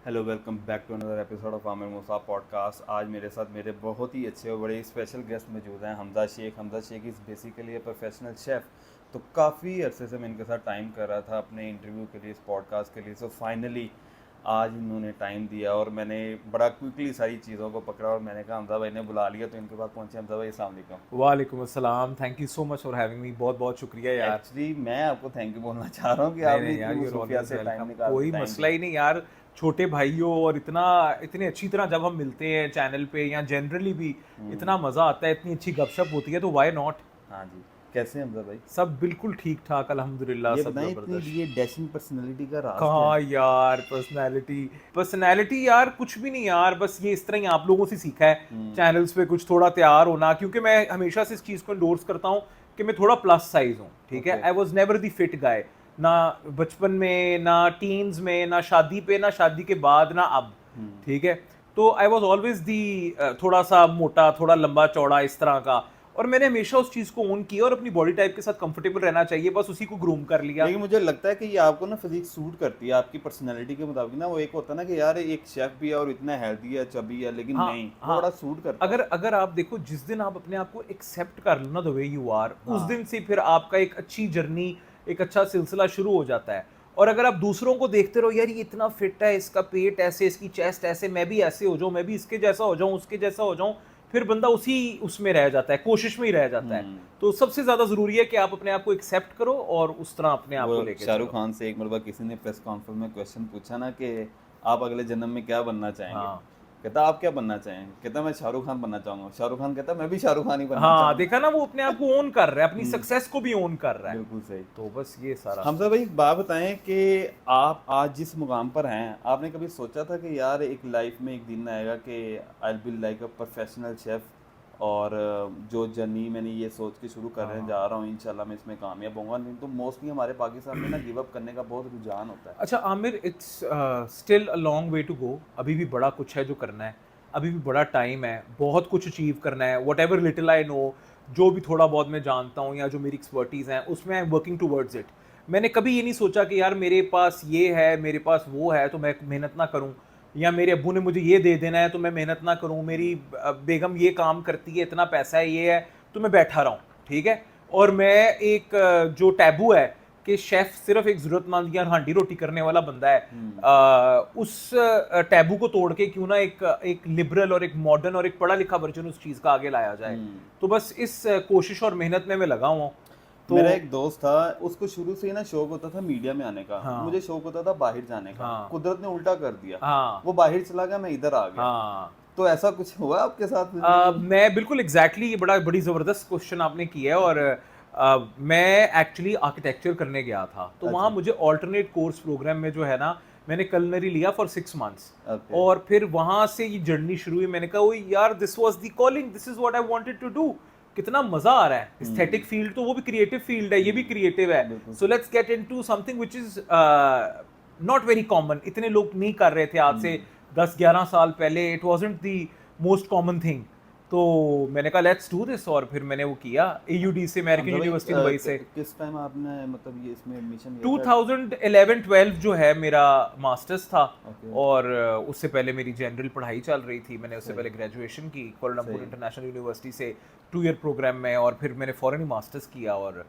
Hello, welcome back to another episode of Aamir Moosa podcast. आज मेरे साथ मेरे बहुत ही अच्छे और बड़े स्पेशल गेस्ट मौजूद हैं, Hamza Shaikh. Hamza Shaikh is basically a professional chef. तो काफ़ी अरसे से मैं इनके साथ टाइम कर रहा था अपने इंटरव्यू के लिए, इस पॉडकास्ट के लिए। सो फाइनली आज इन्होंने टाइम दिया और मैंने बड़ा क्विकली सारी चीज़ों को पकड़ा और मैंने कहा हमजा भाई ने बुला लिया तो इनके पास पहुँचे। हमजा भाई अस्सलाम वालेकुम। वालेकुम अस्सलाम। Thank you so much for having me. बहुत बहुत शुक्रिया यार। एक्चुअली मैं आपको थैंक यू बोलना चाह रहा हूँ कि नहीं आपने नहीं यार, इतनी यू आर मसरूफियत ऑलवेज से टाइम वेलकम। निकाल के कोई टाइम मसला ही दिया। नहीं यार। छोटे भाइयों और इतनी अच्छी तरह जब हम मिलते हैं चैनल पे या जनरली भी इतना मज़ा आता है, इतनी अच्छी गपशप होती है, तो वाई नॉट। हाँ जी, कैसे हैं हमजा भाई? सब बिल्कुल ठीक ठाक अल्हम्दुलिल्लाह, ये सब बताएं, इतनी ज़बरदस्त। ये डैशिंग पर्सनालिटी का राज क्या कहाँ है? यार, पर्सनैलिटी यार कुछ भी नहीं यार, बस ये इस तरह ही आप लोगों से सीखा है चैनल्स पे कुछ थोड़ा तैयार होना, क्योंकि मैं हमेशा से इस चीज़ को इंडोर्स करता हूँ कि मैं थोड़ा प्लस साइज हूँ, ठीक है। Okay. I was never the fit guy, ना बचपन में, ना टीन्स में, ना शादी पे, ना शादी के बाद, ना अब, ठीक है। तो आई वॉज ऑलवेज दी थोड़ा सा मोटा, थोड़ा लंबा चौड़ा इस तरह का, और मैंने हमेशा उस चीज़ को ओन किया और अपनी बॉडी टाइप के साथ कंफर्टेबल रहना चाहिए, बस उसी को ग्रूम कर लिया। लेकिन मुझे लगता है कि ये आपको ना फिजिक्स सूट करती है आपकी पर्सनालिटी के मुताबिक ना। वो एक होता है ना कि यार एक शेफ भी है और इतना हेल्दी है, चबी है, लेकिन हाँ नहीं, वो हाँ। बड़ा सूट करता अगर है। अगर आप देखो, जिस दिन आप अपने आप को एक्सेप्ट कर लो ना द वे यू आर, उस हाँ। दिन से फिर आपका एक अच्छी जर्नी, एक अच्छा सिलसिला शुरू हो जाता है। और अगर आप दूसरों को देखते रहो, यार ये इतना फिट है, इसका पेट ऐसे, इसकी चेस्ट ऐसे, मैं भी ऐसे हो जाऊं, मैं भी इसके जैसा हो जाऊं, उसके जैसा हो जाऊं, फिर बंदा उसी उसमें रह जाता है, कोशिश में ही रह जाता है। तो सबसे ज्यादा जरूरी है कि आप अपने आप को एक्सेप्ट करो और उस तरह अपने आप वो को लेके शाहरुख चलो। खान से एक मरतबा किसी ने प्रेस कॉन्फ्रेंस में क्वेश्चन पूछा ना कि आप अगले जन्म में क्या बनना चाहेंगे। हाँ कहता आप क्या बनना चाहेंगे? कहता मैं शाहरुख खान बनना चाहूंगा। शाहरुख खान कहता मैं भी शाहरुख खान ही बनना हाँ, चाहूंगा। देखा ना, वो अपने आप को ओन कर रहा है, अपनी सक्सेस को भी ओन कर रहा है। बिल्कुल सही। तो बस ये सारा। हमजा भाई, एक बात बताएं कि आप आज जिस मुकाम पर हैं, आपने कभी सोचा था कि यार एक लाइफ में एक दिन आएगा कि I will like a professional chef, और जो जर्नी मैंने ये सोच के शुरू करने हाँ, जा रहा हूँ इंशाल्लाह मैं इसमें कामयाब होऊंगा। नहीं तो मोस्टली हमारे पाकिस्तान में ना गिव अप करने का बहुत रुझान होता है। अच्छा Aamir, it's still a long way to go. अभी भी बड़ा कुछ है जो करना है, अभी भी बड़ा टाइम है, बहुत कुछ अचीव करना है। What ever little I know, जो भी थोड़ा बहुत मैं जानता हूँ या जो मेरी एक्सपर्टीज़ हैं, उसमें I am working towards it. मैंने कभी ये नहीं सोचा कि यार मेरे पास ये है, मेरे पास वो है, तो मैं मेहनत ना करूँ, या मेरे अब्बू ने मुझे ये दे देना है तो मैं मेहनत ना करूँ, मेरी बेगम ये काम करती है, इतना पैसा है, ये है, तो मैं बैठा रहूँ, ठीक है। और मैं एक जो टैबू है कि शेफ सिर्फ एक जरूरतमंद या हांडी रोटी करने वाला बंदा है, उस टैबू को तोड़ के क्यों ना एक लिबरल और एक मॉडर्न और एक पढ़ा लिखा वर्जन उस चीज़ का आगे लाया जाए। तो बस इस कोशिश और मेहनत में मैं लगा हुआ हूँ। तो मेरा एक दोस्त था, उसको शुरू से ही ना शौक होता था मीडिया में आने का। हाँ मुझे शौक होता था बाहर जाने का। हाँ कुदरत ने उल्टा कर दिया। हाँ वो बाहर चला गया, मैं इधर आ गया। हाँ। तो ऐसा कुछ हुआ आपके साथ जिंदगी में? मैं बिल्कुल एग्जैक्टली, ये बड़ी ज़बरदस्त क्वेश्चन आपने किया है। और मैं एक्चुअली आर्किटेक्चर करने गया था, तो वहाँ अच्छा। मुझे ऑल्टरनेट कोर्स प्रोग्राम में जो है ना, मैंने कलनरी लिया फॉर 6 मंथ्स। ओके। और फिर वहाँ से ये जर्नी शुरू हुई। मैंने कहा ओ यार, this was the calling, this is what I wanted to do. कितना मजा आ रहा है। एस्थेटिक फील्ड तो वो भी क्रिएटिव फील्ड है, ये भी क्रिएटिव है। बिल्कुल सो सही। Let's get into something which is not very common. इतने लोग नहीं कर रहे थे आज से 10-11 साल पहले। It wasn't the most common thing. तो मैंने कहा लेट्स डू दिस, और फिर मैंने वो किया एयूडी से, अमेरिकन हमजा भाई, यूनिवर्सिटी दुबई से। किस टाइम आपने मतलब ये इसमें एडमिशन लिया था? 2011-12 जो है मेरा मास्टर्स था। ओके। और उससे पहले मेरी जनरल पढ़ाई चल रही थी। मैंने उससे सही। पहले ग्रेजुएशन की कोलंबोर सही। इंटरनेशनल यूनिवर्सिटी से 2 ईयर प्रोग्राम में, और फिर मैंने फॉरेन ही मास्टर्स किया। और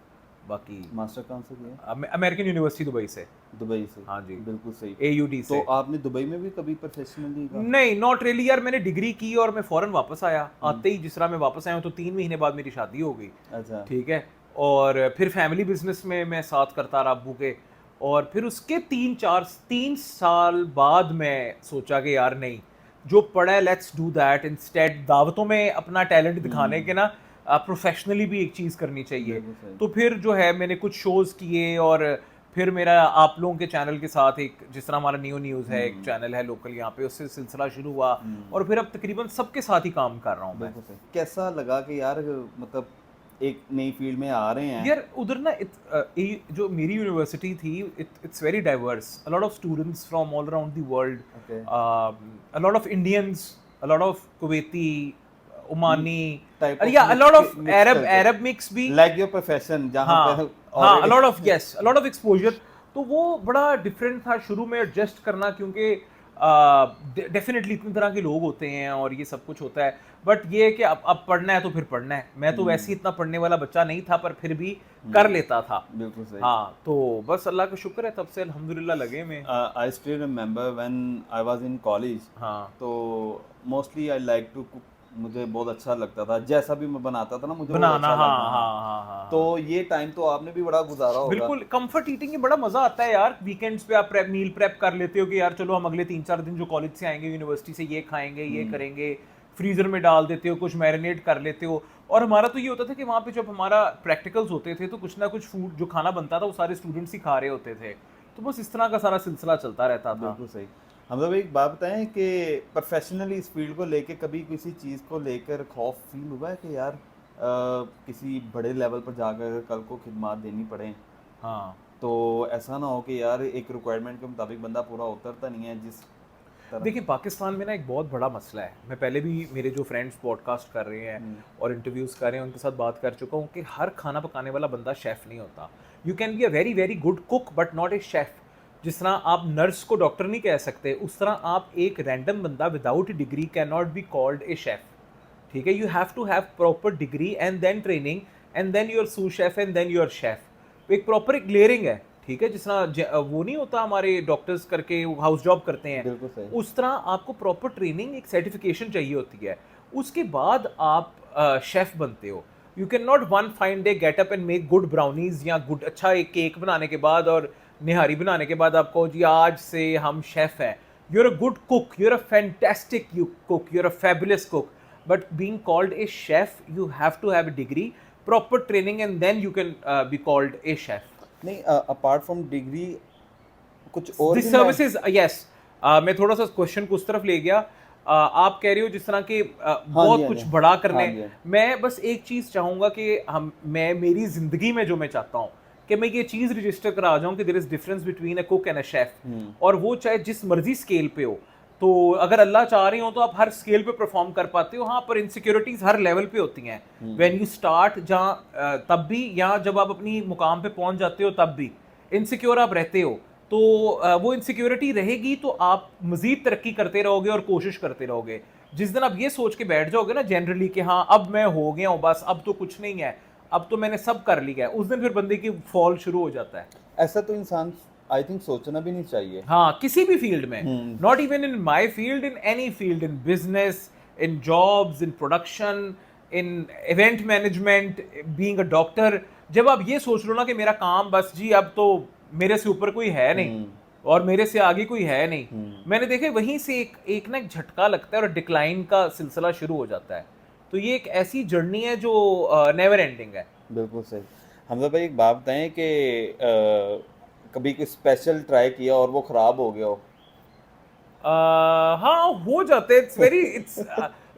बाकी मास्टर कहाँ से किया? अमेरिकन यूनिवर्सिटी दुबई से। दुबई से। हाँ जी, बिल्कुल सही। एयूडी तो से। आपने दुबई में भी कभी प्रोफेशनली का? नहीं, नॉट रियली यार। मैंने डिग्री की और मैं फौरन वापस आया। आते ही जिस तरह मैं वापस आया हूँ, तो 3 महीने बाद मेरी शादी हो गई, अच्छा। ठीक है। और फिर फैमिली बिजनेस में मैं साथ करता रहा अब्बू के। और फिर उसके 3 साल बाद मैं सोचा कि यार नहीं, जो पढ़ा है लेट्स डू दैट इंस्टेड। दावतों में अपना टैलेंट दिखाने के ना, प्रोफेशनली भी एक चीज़ करनी चाहिए। बिल्कुल सही। तो फिर जो है मैंने कुछ शोज़ किए, और फिर मेरा आप लोगों के चैनल के साथ एक, जिस तरह हमारा न्यू न्यूज़ है, एक चैनल है लोकल यहाँ पे, उससे सिलसिला शुरू हुआ। और फिर अब तकरीबन सबके साथ ही काम कर रहा हूँ मैं। बिल्कुल सही। कैसा लगा कि यार मतलब एक नई फील्ड में आ रहे हैं? यार उधर ना जो मेरी यूनिवर्सिटी थी, it's very diverse. A lot of students from all around the world, okay. A lot of Indians, a lot of Kuwaiti, Omani, type या of a lot of mix culture, Arab mix भी। Like your profession जहाँ हाँ पे हाँ, already a lot of exposure. तो वो बड़ा different था शुरू में एडजस्ट करना, क्योंकि डेफिनेटली इतनी तरह के लोग होते हैं और ये सब कुछ होता है, बट ये है कि अब पढ़ना है तो फिर पढ़ना है। मैं तो वैसे ही इतना पढ़ने वाला बच्चा नहीं था, पर फिर भी कर लेता था। बिल्कुल सही। हाँ, तो बस अल्लाह का शुक्र है, तब से अल्हम्दुलिल्लाह लगे में। I still remember when I was in college, हाँ तो mostly I like to cook. मुझे बहुत अच्छा लगता था, जैसा भी मैं बनाता था ना मुझे बहुत बनाना, अच्छा हाँ लगता। हाँ हाँ हाँ तो ये टाइम तो आपने भी बड़ा गुजारा होगा। बिल्कुल। कंफर्ट ईटिंग में बड़ा मजा आता है यार। वीकेंड्स पे आप मील प्रेप कर लेते हो कि यार चलो हम अगले 3-4 दिन जो कॉलेज से आएंगे, यूनिवर्सिटी से, ये खाएंगे, ये करेंगे, फ्रीजर में डाल देते हो, कुछ मैरिनेट कर लेते हो। और हमारा तो ये होता था कि वहाँ पे जब हमारा प्रैक्टिकल्स होते थे तो कुछ ना कुछ फूड जो खाना बनता था वो सारे स्टूडेंट्स ही खा रहे होते थे। तो बस इस तरह का सारा सिलसिला चलता रहता था। बिल्कुल सही। हम लोग एक बात बताएं कि प्रोफेशनली इस फील्ड को लेके कभी किसी चीज़ को लेकर खौफ फील हुआ है कि यार किसी बड़े लेवल पर जाकर कल को खिदमत देनी पड़े, हाँ तो ऐसा ना हो कि यार एक रिक्वायरमेंट के मुताबिक बंदा पूरा उतरता नहीं है जिस तरह। देखिए, पाकिस्तान में ना एक बहुत बड़ा मसला है। मैं पहले भी मेरे जो फ्रेंड्स पॉडकास्ट कर रहे हैं और इंटरव्यूज़ कर रहे हैं उनके साथ बात कर चुका हूँ कि हर खाना पकाने वाला बंदा शेफ़ नहीं होता। You can be a very very good cook but not a chef. जिस तरह आप नर्स को डॉक्टर नहीं कह सकते, उस तरह आप एक रैंडम बंदा without degree can not be called a chef. ठीक है, you have to have proper degree and then training and then you're sous chef and then you're chef. एक प्रॉपर एक लेयरिंग है। ठीक है, जिस तरह वो नहीं होता हमारे डॉक्टर्स करके हाउस जॉब करते हैं, बिल्कुल सही। उस तरह आपको प्रॉपर ट्रेनिंग, एक सर्टिफिकेशन चाहिए होती है। उसके बाद आप शेफ बनते हो। You can not one fine day get up and make good brownies या गुड अच्छा एक केक बनाने के बाद और निहारी बनाने के बाद आप कहो जी आज से हम शेफ हैं। you're a good cook, you're a fantastic cook, you're a fabulous cook, but being called a chef you have to have a degree, proper training, and then you can be called a chef. नहीं, apart from degree कुछ और This भी services, yes. मैं थोड़ा सा question को उस तरफ ले गया। आप कह रहे हो जिस तरह के बहुत हाँ कुछ जी, बड़ा हाँ करने। जी। मैं बस एक चीज़ चाहूँगा कि मैं मेरी ज़िंदगी में जो मैं चाहता हूँ कि मैं ये चीज़ रजिस्टर करा जाऊँ कि there is difference between a cook and a chef, और वो चाहे जिस मर्जी स्केल पे हो। तो अगर अल्लाह चाह रही हो तो आप हर स्केल पे परफॉर्म कर पाते हो। हाँ, पर इनसिक्योरिटीज़ हर लेवल पे होती हैं। व्हेन यू स्टार्ट जहाँ तब भी, या जब आप अपनी मुकाम पे पहुँच जाते हो तब भी इनसिक्योर आप रहते हो। तो वो इनसिक्योरिटी रहेगी तो आप मज़ीद तरक्की करते रहोगे और कोशिश करते रहोगे। जिस दिन आप ये सोच के बैठ जाओगे ना जनरली कि हाँ अब मैं हो गया हूँ, बस अब तो कुछ नहीं है, अब तो मैंने सब कर लिया है, उस दिन फिर बंदे की फॉल शुरू हो जाता है। ऐसा तो इंसान आई थिंक सोचना भी नहीं चाहिए। हाँ, किसी भी फील्ड में, not even in my field, in any field, in business, in jobs, in production, in event management, being a doctor. जब आप ये सोच लो ना कि मेरा काम बस जी अब तो मेरे से ऊपर कोई है नहीं और मेरे से आगे कोई है नहीं, मैंने देखे वहीं से एक ना एक झटका लगता है और डिक्लाइन का सिलसिला शुरू हो जाता है। तो ये एक ऐसी जर्नी है जो नेवर एंडिंग है। बिल्कुल सही। हमजा भाई एक बात बताएं कि कभी कोई स्पेशल ट्राई किया और वो ख़राब हो गया हो? हाँ, हो जाते हैं। इट्स वेरी इट्स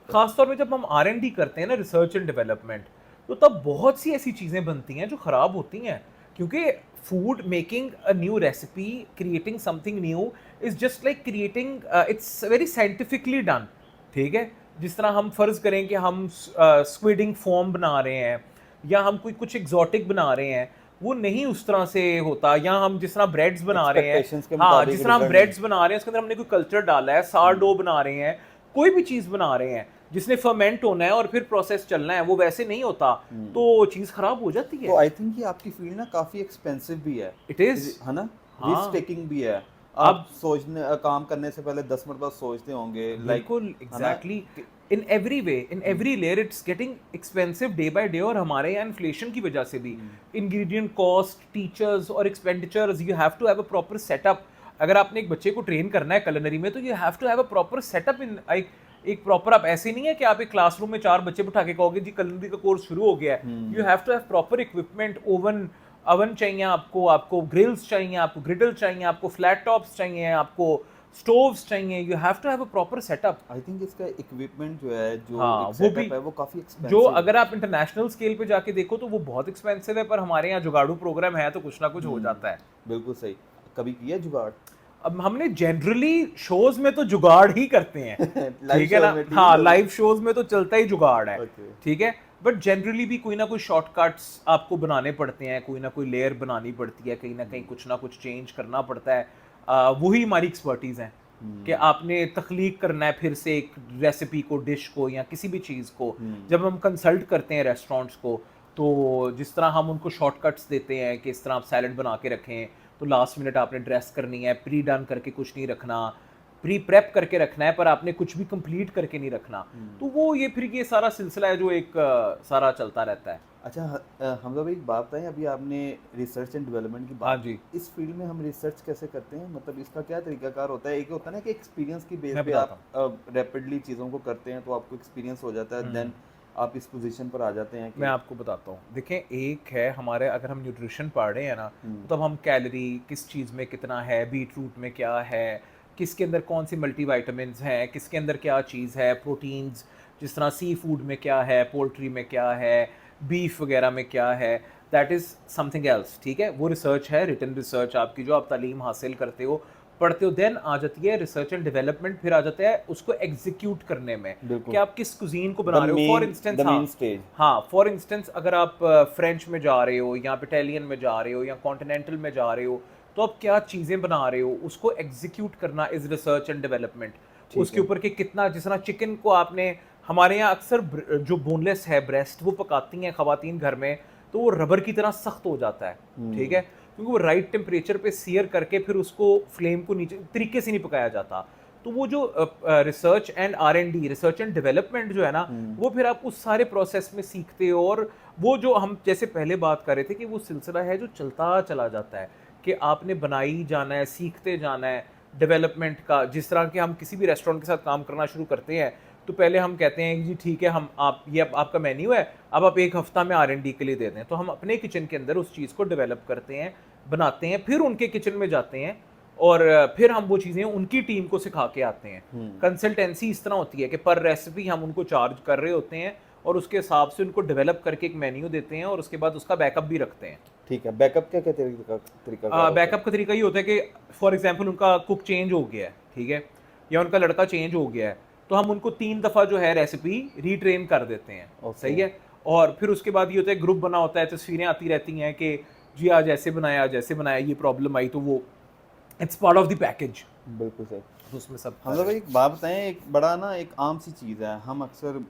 खास तौर पे जब हम R&D करते हैं ना, रिसर्च एंड डेवलपमेंट, तो तब बहुत सी ऐसी चीज़ें बनती हैं जो ख़राब होती हैं, क्योंकि food making a new recipe, creating something new is just like creating, it's very scientifically done. ठीक है, जिस तरह हम फ़र्ज़ करें कि हम स्क्विडिंग फॉर्म बना रहे हैं या हम कोई कुछ एग्जॉटिक बना रहे हैं, वो नहीं उस तरह से होता। या हम जिस तरह ब्रेड्स बना रहे हैं, Expectations के हाँ, मुताबिक जिस तरह हम result ब्रेड्स बना रहे हैं उसके अंदर हमने कोई कल्चर डाला है, सारडो बना रहे हैं, कोई भी चीज़ बना रहे हैं जिसने फर्मेंट होना है और फिर प्रोसेस चलना है, वो वैसे नहीं होता, तो चीज़ खराब हो जाती है। तो आई थिंक ये आपकी फील्ड ना काफ़ी एक्सपेंसिव भी है। इट इज़, है ना? हाँ। रिस्क टेकिंग भी है। अब आप सोचने काम करने से पहले 10 मरतबा सोचते होंगे, लाइक बिल्कुल exactly. In every way, in every layer it's getting expensive day by day. और हमारे यहाँ इन्फ्लेशन की वजह से भी इंग्रेडिएंट कॉस्ट, टीचर्स और expenditures, you have to have a proper setup. अगर आपने एक बच्चे को ट्रेन करना है कुलिनरी में तो you have to have a proper setup in एक प्रॉपर। आप ऐसे नहीं है कि आप एक क्लासरूम में 4 बच्चे बिठा के कहोगे जी कुलिनरी का कोर्स शुरू हो गया है। You have to have proper equipment, oven चाहिए आपको, आपको ग्रिल्स चाहिए, आपको ग्रिडल चाहिए, आपको फ्लैट टॉप्स चाहिए, आपको स्टोव्स चाहिए। You have to have a proper setup. I think इसका इक्विपमेंट जो है, जो हाँ, एक वो सेटअप भी है, वो काफ़ी एक्सपेंसिव जो अगर आप इंटरनेशनल स्केल पे जाके देखो तो वो बहुत एक्सपेंसिव है, पर हमारे यहाँ जुगाड़ू प्रोग्राम है तो कुछ ना कुछ हो जाता है। बिल्कुल सही। कभी किया जुगाड़? अब हमने जनरली शोज में तो जुगाड़ ही करते हैं। ठीक है ना? हाँ, लाइव शोज में तो चलता ही जुगाड़ है। ठीक है, बट जनरली भी कोई ना कोई शॉर्टकट्स आपको बनाने पड़ते हैं, कोई ना कोई लेयर बनानी पड़ती है, कहीं ना कहीं कुछ ना कुछ चेंज करना पड़ता है। वही हमारी एक्सपर्टीज है। कि आपने तख्लीक करना है फिर से एक रेसिपी को, डिश को या किसी भी चीज़ को। जब हम कंसल्ट करते हैं रेस्टोरेंट्स को, तो जिस तरह हम उनको शॉर्टकट्स देते हैं कि इस तरह आप सैलड बना के रखें, तो लास्ट मिनट आपने ड्रेस करनी है, प्री डन करके कुछ नहीं रखना, प्री प्रेप करके रखना है, पर आपने कुछ भी कंप्लीट करके नहीं रखना। तो वो ये फिर ये सारा सिलसिला है जो एक सारा चलता रहता है। अच्छा, हमजा भाई एक बात बताएं, अभी आपने रिसर्च एंड डेवलपमेंट की हाँ बात जी, इस फील्ड में हम रिसर्च कैसे करते हैं, मतलब इसका क्या तरीकाकार होता है? एक होता है ना कि एक्सपीरियंस की बेस मैं पे बताता आप रैपिडली चीज़ों को करते हैं तो आपको एक्सपीरियंस हो जाता है, देन आप इस पोजीशन पर आ जाते हैं कि मैं आपको बताता हूँ। देखें, एक है हमारे, अगर हम न्यूट्रिशन पढ़ रहे हैं ना, तो तब हम कैलोरी किस चीज़ में कितना है, बीट रूट में क्या है, किसके अंदर कौन सी मल्टीविटामिन्स हैं, किसके अंदर क्या चीज़ है, प्रोटीन्स जिस तरह सी फूड में क्या है, पोल्ट्री में क्या है, बीफ वगैरह में क्या है, दैट इज़ समथिंग एल्स। ठीक है, वो रिसर्च है, रिटन रिसर्च आपकी जो आप तालीम हासिल करते हो, पढ़ते हो। देन आ जाती है रिसर्च एंड डेवलपमेंट, फिर आ जाता है उसको एग्जीक्यूट करने में कि बिल्कुल आप किस कुजीन को बना रहे हो। फॉर इंस्टेंस, द हाँ मेन स्टेज। हाँ, फॉर इंस्टेंस अगर आप फ्रेंच में जा रहे हो या इटालियन में जा रहे हो या कॉन्टिनेंटल में जा रहे हो, तो आप क्या चीज़ें बना रहे हो, उसको एग्जीक्यूट करना इज रिसर्च एंड डेवलपमेंट। ठीक उसके है। ऊपर कि कितना, जिस तरह चिकन को आपने, हमारे यहाँ अक्सर जो बोनलेस है ब्रेस्ट, वो पकाती हैं खवातीन घर में, तो वो रबर की तरह सख्त हो जाता है। ठीक है, क्योंकि वो राइट टेम्परेचर पे सीयर करके फिर उसको फ्लेम को नीचे तरीके से नहीं पकाया जाता। तो वो जो research and R&D, research and development जो है ना, वो फिर आप उस सारे प्रोसेस में सीखते हो। और वो जो हम जैसे पहले बात कर रहे थे कि वो सिलसिला है जो चलता चला जाता है, कि आपने बनाई जाना है, सीखते जाना है डेवलपमेंट का। जिस तरह के हम किसी भी रेस्टोरेंट के साथ काम करना शुरू करते हैं, तो पहले हम कहते हैं कि जी ठीक है, हम आप ये आपका मेन्यू है, अब आप एक हफ्ता में R&D के लिए दे दें। तो हम अपने किचन के अंदर उस चीज़ को डेवलप करते हैं, बनाते हैं, फिर उनके किचन में जाते हैं और फिर हम वो चीज़ें उनकी टीम को सिखा के आते हैं। कंसल्टेंसी इस तरह होती है कि पर रेसिपी हम उनको चार्ज कर रहे होते हैं और उसके हिसाब से उनको डेवलप करके एक मेन्यू देते हैं और उसके बाद उसका बैकअप भी रखते हैं। ठीक है, बैकअप क्या क्या तरीका कार होता बैकअप का तरीका ये होता है कि फॉर एग्जांपल उनका कुक चेंज हो गया है, ठीक है, या उनका लड़का चेंज हो गया है, तो हम उनको 3 दफ़ा जो है रेसिपी रीट्रेन कर देते हैं। Okay. सही है। और फिर उसके बाद ये होता है, ग्रुप बना होता है, तस्वीरें आती रहती हैं कि जी आज ऐसे बनाया, आज ऐसे बनाया, ये प्रॉब्लम आई, तो वो it's part of the package. है? बिल्कुल सही। उसमें सब हम लोग एक बात बताएं, एक बड़ा ना एक आम सी चीज़ है, हम अक्सर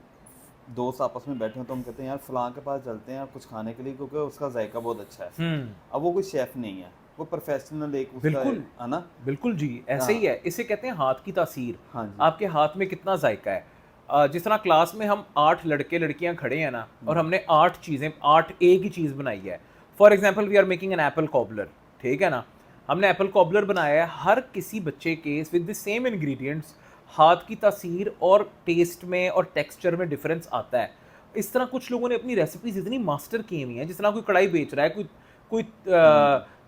दोस्त आपस में बैठे हैं तो हम कहते हैं यार फलां के पास चलते हैं कुछ खाने के लिए क्योंकि उसका जायका बहुत अच्छा है। अब वो कोई शेफ़ नहीं है, वो प्रोफेशनल एक उसका बिल्कुल है ना। बिल्कुल जी, ऐसे ही है। इसे कहते हैं हाथ की तासीर। हाँ जी। आपके हाथ में कितना जायका है। जिस तरह क्लास में हम 8 लड़के लड़कियां खड़े हैं ना, और हमने 8 चीज़ें, 8 एक ही चीज़ बनाई है। For example we are making an apple cobbler, ठीक है ना, हमने एप्पल कॉबलर बनाया है। हर किसी बच्चे के विद द सेम इंग्रेडिएंट्स हाथ की तासीर और टेस्ट में और टेक्सचर में डिफरेंस आता है। इस तरह कुछ लोगों ने अपनी रेसिपीज इतनी मास्टर की हुई हैं, जिस तरह कोई कढ़ाई बेच रहा है, कोई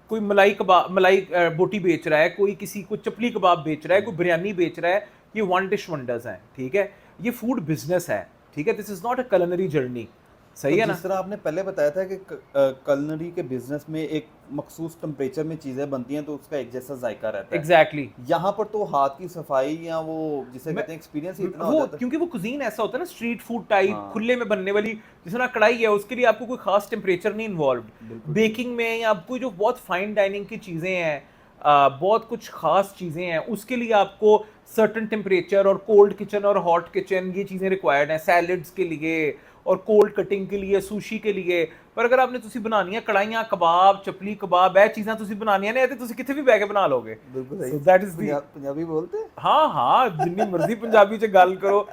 कोई मलाई कबाब, मलाई बोटी बेच रहा है, कोई किसी को चपली कबाब बेच रहा है, कोई बिरयानी बेच रहा है। ये वन डिश वंडर्स हैं, ठीक है, ये फूड बिजनेस है, ठीक है, this is not a culinary journey. सही तो है ना। जिस तरह आपने पहले बताया था कि कलनरी के बिजनेस में एक मखसूस टेम्परेचर में चीज़ें बनती हैं तो उसका एक जैसा जायका रहता है। एग्जैक्टली यहाँ पर तो हाथ की सफाई या वो जिसे कहते हैं एक्सपीरियंस ही इतना हो वो, जाता है। क्योंकि वो कुजीन ऐसा होता है ना, स्ट्रीट फूड टाइप, हाँ। खुले में बनने वाली, जिस तरह कढ़ाई है, उसके लिए आपको कोई खास टेम्परेचर नहीं इन्वॉल्व। बिल्कुल। बेकिंग में या आपको जो बहुत फाइन डाइनिंग की चीज़ें हैं, बहुत कुछ खास चीज़ें हैं, उसके लिए आपको सर्टन टेम्परेचर और कोल्ड किचन और हॉट किचन, ये चीज़ें रिक्वायर्ड हैं सैलड्स के लिए और कोल्ड कटिंग के लिए, सुशी के लिए। पर अगर आपने तुसी बनानी है कढ़ाइयाँ, कबाब, चपली कबाब, ਇਹ चीज़ां तुसी बनानियां ने, ते तुसी किथे भी बैठ के बना लोगे। बिल्कुल सही। So that is the Punjabi बोलते हैं? हाँ हाँ, जितनी मर्जी पंजाबी च गल करो।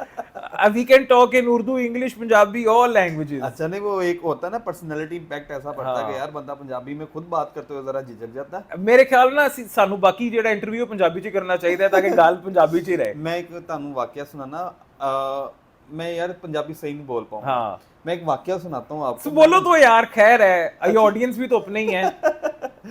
We can talk in Urdu, English, Punjabi, all languages. अच्छा, नहीं वो एक होता है ना पर्सनालिटी इम्पैक्ट ऐसा पड़ता है हाँ। कि यार बंदा पंजाबी में खुद बात करते हुए जरा झिझक जाता है। मेरे ख्याल ना सानू बाकी जेड़ा इंटरव्यू पंजाबी च करना चाहिए ताकि गल पंजाबी च ही रहे। मैं एक ਤੁਹਾਨੂੰ वाकया सुनाना, मैं यार पंजाबी सही नहीं बोल पाऊंगा। हाँ, मैं एक वाकया सुनाता हूँ आपको। तो बोलो तो यार, खैर है, ये ऑडियंस भी तो अपने ही है।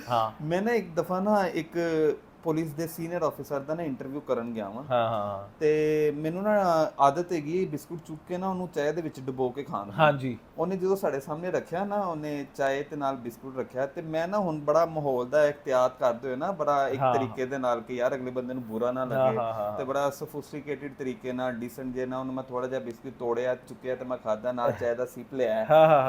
हाँ मैं ना एक दफा ना एक ਪੁਲਿਸ ਦੇ ਸੀਨੀਅਰ ਆਫੀਸਰ ਦਾ ਨਾ ਇੰਟਰਵਿਊ ਕਰਨ ਗਿਆ ਵਾਂ हाँ हाँ ਤੇ ਮੈਨੂੰ ਨਾ ਆਦਤ ਹੈਗੀ ਬਿਸਕੁਟ ਚੁੱਕ ਕੇ ਨਾ ਉਹਨੂੰ ਚਾਹ ਦੇ ਵਿੱਚ ਡੁਬੋ ਕੇ ਖਾਣ ਦੀ। हाँ जी। ਉਹਨੇ ਜਦੋਂ ਸਾਡੇ ਸਾਹਮਣੇ ਰੱਖਿਆ ਨਾ, ਉਹਨੇ ਚਾਹ ਤੇ ਨਾਲ ਬਿਸਕੁਟ ਰੱਖਿਆ ਤੇ ਮੈਂ ਨਾ ਹੁਣ ਬੜਾ ਮਾਹੌਲ ਦਾ ਇhtiyat ਕਰਦੇ ਹੋਏ ਨਾ, ਬੜਾ ਇੱਕ ਤਰੀਕੇ ਦੇ ਨਾਲ ਕਿ ਯਾਰ ਅਗਲੇ ਬੰਦੇ ਨੂੰ ਬੁਰਾ ਨਾ ਲੱਗੇ ਤੇ ਬੜਾ ਸੋਫਿਸਟੀਕੇਟਡ ਤਰੀਕੇ ਨਾਲ ਡੀਸੈਂਟ ਜੇ ਨਾ ਉਹਨੂੰ ਮੈਂ ਥੋੜਾ ਜਿਹਾ ਬਿਸਕੁਟ ਤੋੜਿਆ, ਚੁੱਕਿਆ ਤੇ ਮੈਂ ਖਾਦਾ, ਨਾਲ ਚਾਹ ਦਾ ਸਿਪ ਲਿਆ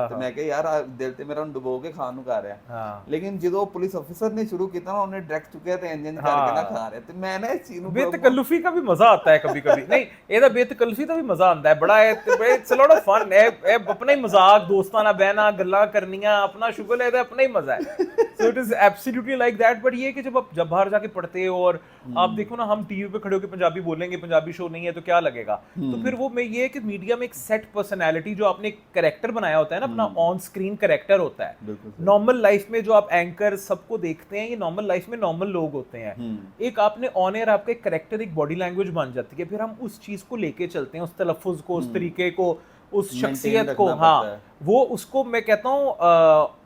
ਤੇ ਮੈਂ ਕਿਹਾ ਯਾਰ ਦਿਲ ਤੇ ਮੇਰਾ ਹੁਣ ਡੁਬੋ ਕੇ ਖਾਣ ਨੂੰ ਕਰ ਰਿਹਾ। ਲੇਕਿਨ ਜਦੋਂ ਪੁਲਿਸ ਅਫਸਰ ਨੇ ਸ਼ੁਰੂ ਕੀਤਾ ਨਾ, ਉਹਨੇ ਡਾਇਰੈਕਟ ਚੁੱਕਿਆ ਤੇ ਇੰਜਨ करके ना खा रहे थे मैं ना इस चीज ਨੂੰ बेतकल्लुफी का भी मजा आता है कभी कभी नहीं ਇਹਦਾ ਬੇਤਕल्लुफी ਦਾ ਵੀ ਮਜ਼ਾ ਆਉਂਦਾ ਹੈ ਬੜਾ it's a lot of fun ਇਹ ਆਪਣਾ ਹੀ ਮਜ਼ਾਕ ਦੋਸਤਾਂ ਨਾਲ ਬਹਿਣਾ ਗੱਲਾਂ ਕਰਨੀਆਂ अपना शुगल है अपना ही मजा है so it is absolutely like that but ये कि जब आप बाहर जाके पढ़ते हो और आप देखो ना हम टीवी पे खड़े होकर पंजाबी बोलेंगे पंजाबी शो नहीं है तो क्या लगेगा तो फिर वो मैं ये है कि मीडिया में एक सेट पर्सनैलिटी जो आपने एक कैरेक्टर बनाया होता है ना अपना ऑन स्क्रीन कैरेक्टर होता है नॉर्मल लाइफ में जो आप एंकर सबको देखते हैं ये नॉर्मल लाइफ में नॉर्मल लोग होते हैं एक आपने ऑन एयर आपका एक कैरेक्टर एक बॉडी लैंग्वेज बन जाती है फिर हम उस चीज को लेके चलते हैं उस तलफ्फुज को उस तरीके को उस शख्सियत को हाँ वो उसको मैं कहता हूँ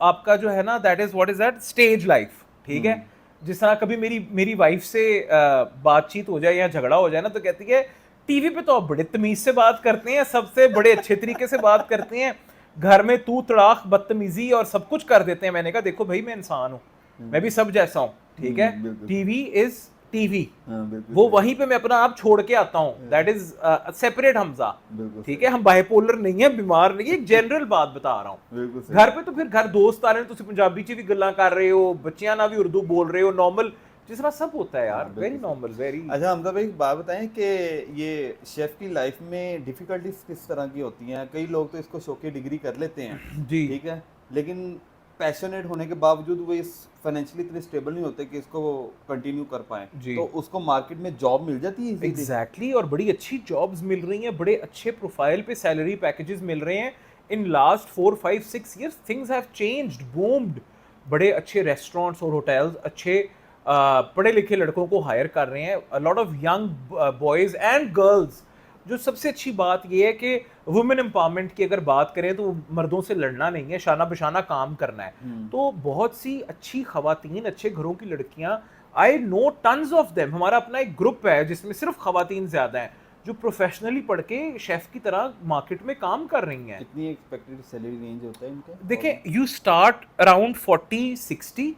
आपका जो है ना that is what is that stage life ठीक है जिस तरह कभी मेरी वाइफ से बातचीत हो जाए या झगड़ा हो जाए ना तो कहती है टीवी पे तो आप बड़े तमीज से बात करते हैं सबसे बड़े अच्छे तरीके से बात करते हैं घर में तू तड़ाक बदतमीजी और सब कुछ कर देते हैं मैंने कहा देखो भाई मैं इंसान हूँ मैं भी सब जैसा हूँ ठीक है टीवी इज टीवी वो वहीं पे मैं अपना आप छोड़ के आता हूँ दैट इज सेपरेट हमजा ठीक है हम बाइपोलर नहीं है बीमार नहीं है एक जनरल बात बता रहा हूँ घर पे तो फिर घर दोस्त आ रहे हैं तुम पंजाबी च भी गल्लां कर रहे हो बच्चियां ना भी उर्दू बोल रहे हो नॉर्मल जिस तरह सब होता है यार वेरी नॉर्मल वेरी अच्छा हमजा भाई बात बताएं कि ये शेफ की लाइफ में डिफिकल्टीज किस तरह की होती हैं कई लोग तो इसको शौक की डिग्री कर लेते हैं जी ठीक है लेकिन पैशनेट होने के बावजूद वो इस फाइनेंशियली इतने स्टेबल नहीं होते कि इसको कंटिन्यू कर पाए तो उसको मार्केट में जॉब मिल जाती है एग्जैक्टली और बड़ी अच्छी जॉब्स मिल रही हैं बड़े अच्छे प्रोफाइल पे सैलरी पैकेजेस मिल रहे हैं in last 4 5 6 years things have changed boomed बड़े अच्छे रेस्टोरेंट्स और होटल्स अच्छे पढ़े लिखे लड़कों को हायर कर रहे हैं अ lot of young boys and girls जो सबसे अच्छी बात यह है कि वुमेन एम्पावरमेंट की अगर बात करें तो मर्दों से लड़ना नहीं है शाना बशाना काम करना है तो बहुत सी अच्छी खवातीन अच्छे घरों की लड़कियां I know tons of them हमारा अपना एक ग्रुप है जिसमें सिर्फ खवातीन ज्यादा हैं जो प्रोफेशनली पढ़ के शेफ की तरह मार्केट में काम कर रही हैं कितनी एक्सपेक्टेड सैलरी रेंज होता है इनका देखें यू स्टार्ट अराउंड 40-60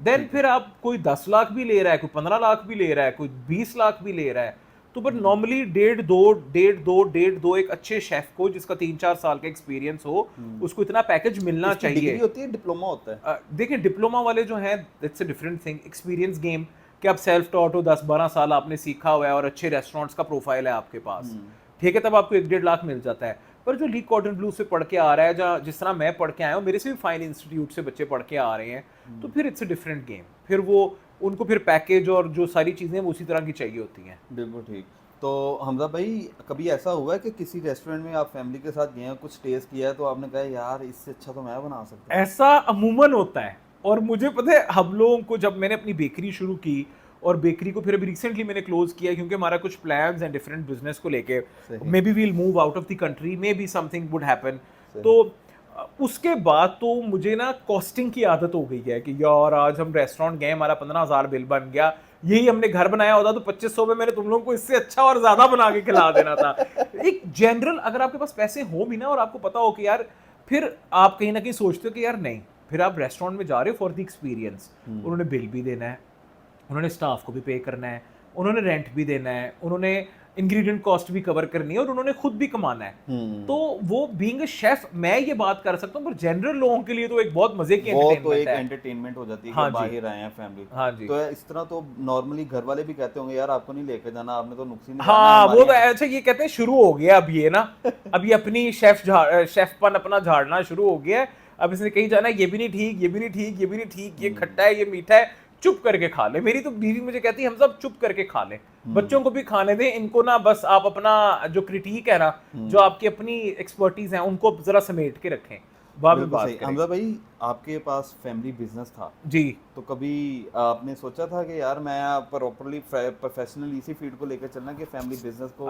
देन फिर आप कोई 10 लाख भी ले रहा है कोई 15 लाख भी ले रहा है कोई 20 लाख भी ले रहा है तो बट नॉर्मली 1.5-2 एक अच्छे शेफ को जिसका 3-4 साल का एक्सपीरियंस हो उसको इतना पैकेज मिलना चाहिए डिग्री होती है डिप्लोमा होता है देखिए डिप्लोमा वाले जो हैं it's a different thing experience game कि आप सेल्फ टॉट हो 10-12 साल आपने सीखा हुआ है और अच्छे रेस्टोरेंट्स का प्रोफाइल है आपके पास ठीक है तब आपको 1-1.5 लाख मिल जाता है पर जो लीग कॉटन ब्लू से पढ़ के आ रहा है जहाँ जिस तरह मैं पढ़ के आया हूँ मेरे से भी फाइन इंस्टीट्यूट से बच्चे पढ़ के आ रहे हैं तो फिर इट्स अ डिफरेंट गेम फिर वो उनको फिर पैकेज और जो सारी चीज़ें वो उसी तरह की चाहिए होती हैं बिल्कुल ठीक तो हमजा भाई कभी ऐसा हुआ है कि किसी रेस्टोरेंट में आप फैमिली के साथ गए हैं कुछ टेस्ट किया है तो आपने कहा यार इससे अच्छा तो मैं बना सकता हूँ ऐसा अमूमन होता है और मुझे पता है हम लोगों को जब मैंने अपनी बेकरी शुरू की और बेकरी को फिर अभी रिसेंटली मैंने क्लोज किया क्योंकि हमारा कुछ प्लान्स एंड डिफरेंट बिजनेस को लेके maybe we'll move out of the country maybe something would happen तो उसके बाद तो मुझे ना कॉस्टिंग की आदत हो गई है कि यार आज हम रेस्टोरेंट गए हमारा 15,000 बिल बन गया यही हमने घर बनाया होता तो 2500 में मैंने तुम लोगों को इससे अच्छा और ज्यादा बना के खिला देना था एक जनरल अगर आपके पास पैसे हो भी ना और आपको पता हो कि यार फिर आप कहीं ना कहीं सोचते हो कि यार नहीं फिर आप रेस्टोरेंट में जा रहे हो फॉर द एक्सपीरियंस उन्होंने बिल भी देना है उन्होंने स्टाफ को भी पे करना है उन्होंने रेंट भी देना है उन्होंने इंग्रेडिएंट कॉस्ट भी कवर करनी है और उन्होंने खुद भी कमाना है तो वो बीइंग अ शेफ मैं ये बात कर सकता हूँ पर जनरल लोगों के लिए तो एक बहुत मजे की एंटरटेनमेंट हो जाती है हाँ कि बाहर आए हैं फैमिली हाँ जी तो इस तरह तो नॉर्मली घर वाले भी कहते होंगे यार आपको नहीं लेके जाना आपने तो नुकसान हाँ वो तो अच्छा ये कहते हैं शुरू हो गया अब ये ना अब ये अपनी शेफपन अपना झाड़ना शुरू हो गया है अब इसने कहीं जाना ये भी नहीं ठीक ये भी नहीं ठीक ये भी नहीं ठीक ये खट्टा है ये मीठा है चुप करके खा ले मेरी तो बीवी मुझे कहती है हम सब चुप करके खा लें बच्चों को भी खाने दें इनको ना बस आप अपना जो क्रिटिक है ना जो आपकी अपनी एक्सपर्टीज है उनको जरा समेट के रखें हमजा भाई आपके पास फैमिली बिजनेस था जी तो कभी आपने सोचा था कि यार मैं प्रॉपर्ली प्रोफेशनल इसी फील्ड को लेकर चलना कि फैमिली बिजनेस को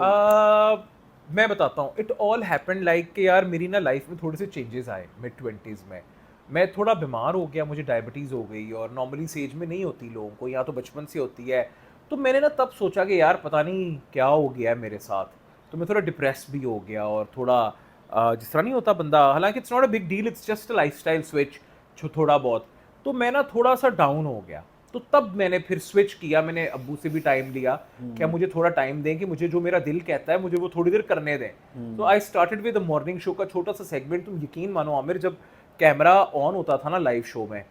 मैं बताता हूँ इट ऑल हैपेंड लाइक कि यार मेरी ना लाइफ में थोड़े से चेंजेस आए मिड-20s में मैं थोड़ा बीमार हो गया मुझे डायबिटीज़ हो गई और नॉर्मली इस एज में नहीं होती लोगों को या तो बचपन से होती है तो मैंने ना तब सोचा कि यार पता नहीं क्या हो गया है मेरे साथ तो मैं थोड़ा डिप्रेस भी हो गया और थोड़ा जिस तरह नहीं होता बंदा हालांकि it's not a big deal it's just a lifestyle switch थोड़ा बहुत तो मैं ना थोड़ा सा डाउन हो गया तो तब मैंने फिर स्विच किया मैंने अब्बू से भी टाइम लिया क्या मुझे थोड़ा टाइम दें कि मुझे जो मेरा दिल कहता है मुझे वो थोड़ी देर करने दें तो I started with morning show का छोटा सा सेगमेंट तुम यकीन मानो आमिर जब कैमरा ऑन होता था ना लाइव शो में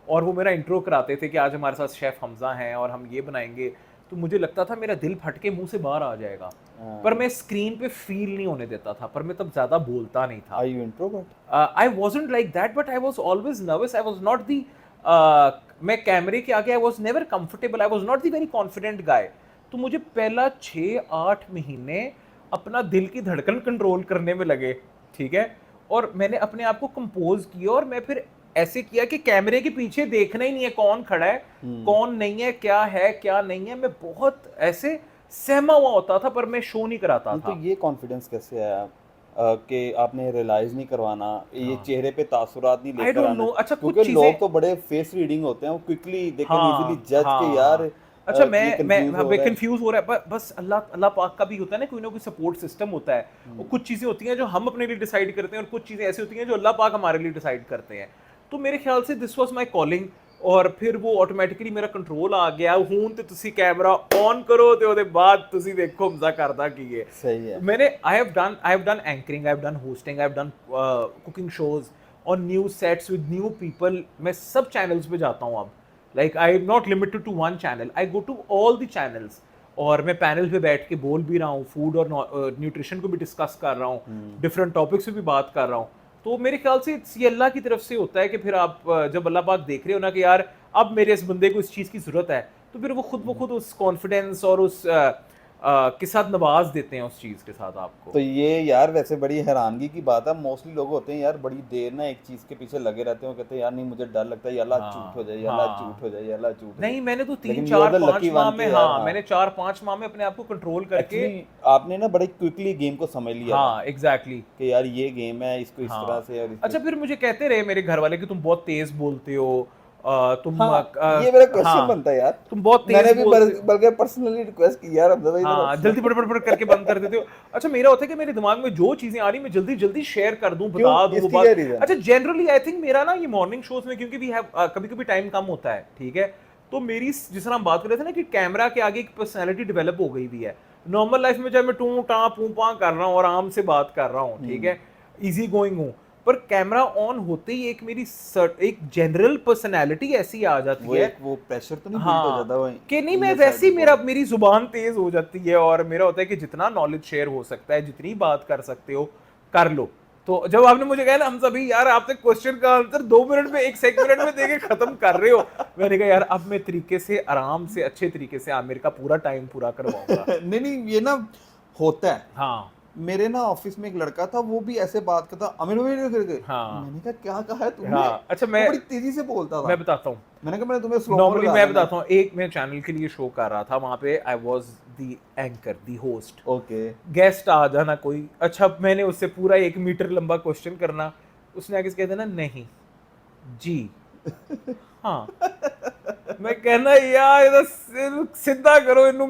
और वो मेरा इंट्रो कराते थे कि आज हमारे साथ शेफ हमजा हैं और हम ये बनाएंगे, तो मुझे लगता था मेरा दिल फट के मुंह से बाहर आ जाएगा, पर मैं स्क्रीन पे फील नहीं होने देता था, पर मैं तब ज़्यादा बोलता नहीं था। Are you introvert? I wasn't like that, but I was always nervous. I was not the मैं कैमरे के आगे I was never comfortable. I was not the very confident guy. तो मुझे पहला 6-8 महीने अपना दिल की धड़कन कंट्रोल करने में लगे, ठीक है, और मैंने अपने आप को कंपोज किया, और मैं फिर ऐसे किया कि कैमरे के पीछे देखना ही नहीं है कौन खड़ा है कौन नहीं है क्या नहीं है। मैं बहुत ऐसे सहमा हुआ होता था, पर मैं शो नहीं कराता था। तो ये कॉन्फिडेंस कैसे आया कि आपने रियलाइज नहीं करवाना, ये चेहरे पे तासुरात नहीं I लेकर don't आना? know. अच्छा, कुछ क्योंकि चीजें लोग तो बड़े फेस रीडिंग होते हैं, वो क्विकली दे कैन हाँ, इजीली जज हाँ, के यार अच्छा ये मैं confuse हो रहा है। कंफ्यूज हो रहा है, बस अल्लाह अल्लाह पाक का भी होता है ना, कोई ना कोई सपोर्ट सिस्टम होता है। और कुछ चीज़ें होती हैं जो हम अपने लिए डिसाइड करते हैं, और कुछ चीज़ें ऐसी होती हैं जो अल्लाह पाक हमारे लिए डिसाइड करते हैं। तो मेरे ख्याल से दिस वाज माय कॉलिंग, और फिर वो ऑटोमेटिकली मेरा कंट्रोल आ गया। हूं ते तुसी कैमरा ऑन करो ते ਉਹਦੇ ਬਾਅਦ ਤੁਸੀਂ ਦੇਖੋ ਮਜ਼ਾ ਕਰਦਾ ਕੀ ਹੈ। सही है। मैंने I have done anchoring, I have done hosting, I have done cooking shows on new sets with new people. मैं सब चैनल्स पे जाता हूँ अब, like I am not limited to one channel, I go to all the channels, और मैं panel पे बैठ के बोल भी रहा हूँ, फूड और न्यूट्रिशन को भी डिस्कस कर रहा हूँ, डिफरेंट टॉपिक्स पे भी बात कर रहा हूँ। तो मेरे ख्याल से ये अल्लाह की तरफ से होता है कि फिर आप जब अल्लाह पाक देख रहे हो ना कि यार अब मेरे इस बंदे को इस चीज़ की ज़रूरत है, तो फिर वो खुद ब खुद उस कॉन्फिडेंस और उस के साथ नवाज देते हैं उस चीज़ के साथ आपको। तो ये यार वैसे बड़ी हैरानगी की बात है, मोस्टली लोग होते हैं यार बड़ी देर ना एक चीज के पीछे लगे रहते हैं, वो कहते हैं यार नहीं मुझे डर लगता है, ये अल्लाह झूठ हो जाए, ये अल्लाह हाँ। झूठ हो जाए, ये अल्लाह झूठ हो जाए। नहीं, मैंने तो लेकिन 3, you are 4, the 5 lucky माह one में, कि यार, हाँ, मैंने 4-5 माह में अपने आप को कंट्रोल करके, Actually, आपने ना बड़े क्विकली गेम को समझ लिया हाँ एग्जैक्टली कि यार ये गेम है, इसको इस हाँ। तरह से और अच्छा, फिर मुझे कहते रहे मेरे घर वाले कि तुम बहुत तेज बोलते हो, तुम हाँ, ये मेरा क्वेश्चन हाँ, बनता है यार। तुम बहुत मैंने तेज भी बोलते हो, बल्कि पर्सनली रिक्वेस्ट की यार हमजा भाई हाँ, जल्दी पड़ पड़ पड़ करके बंद कर देते हो। अच्छा, मेरा होता है कि मेरे दिमाग में जो चीजें आ रही मैं जल्दी जल्दी शेयर कर दूं, क्यों? बता दूं वो इसकी क्या बात। reason? अच्छा, जनरली आई थिंक मेरा ना ये मॉर्निंग शोज में, क्योंकि वी हैव कभी कभी टाइम कम होता है, ठीक है, तो मेरी जिस तरह हम बात कर रहे थे ना कि कैमरा के आगे एक पर्सनैलिटी डेवलप हो गई हुई है। नॉर्मल लाइफ में चाहे मैं टू टा पू पा कर रहा हूँ, आराम से बात कर रहा हूँ, ठीक है, इजी गोइंग हूँ, पर कैमरा ऑन होते ही एक मेरी एक जनरल पर्सनैलिटी ऐसी आ जाती है, वो प्रेशर तो नहीं हाँ, build हो जाता वो कि नहीं, मैं inside वैसे ही the body? मेरी जुबान तेज हो जाती है, और मेरा होता है कि जितना नॉलेज शेयर हो सकता है, जितनी बात कर सकते हो कर लो। तो जब आपने मुझे कहा ना हम सभी यार आपने क्वेश्चन का आंसर 2 मिनट में 1 मिनट में देके खत्म कर रहे हो, मैंने कहा यार अब मैं तरीके से आराम से अच्छे तरीके से आमिर का पूरा टाइम पूरा करवाऊंगा। नहीं नहीं, ये ना होता है। हाँ मेरे ना ऑफिस में एक लड़का था, वो भी ऐसे बात करता, अमीर भाई करके। हाँ मैंने कहा क्या कहा है तुमने? हाँ। अच्छा, वो मैं बड़ी तेजी से बोलता था। मैं बताता हूँ, मैंने कहा मैंने तुम्हें स्लो नॉर्मली मैं बताता हूँ, एक मैं चैनल के लिए शो कर रहा था, वहां पे I was the anchor, the host, okay. Guest आ जाना कोई, अच्छा मैंने उससे पूरा 1 मीटर लंबा क्वेश्चन करना, उसने आगे से कह देना नहीं जी हाँ, मैं कहना यार ਇਹਦਾ ਸਿੱਧਾ करो इनू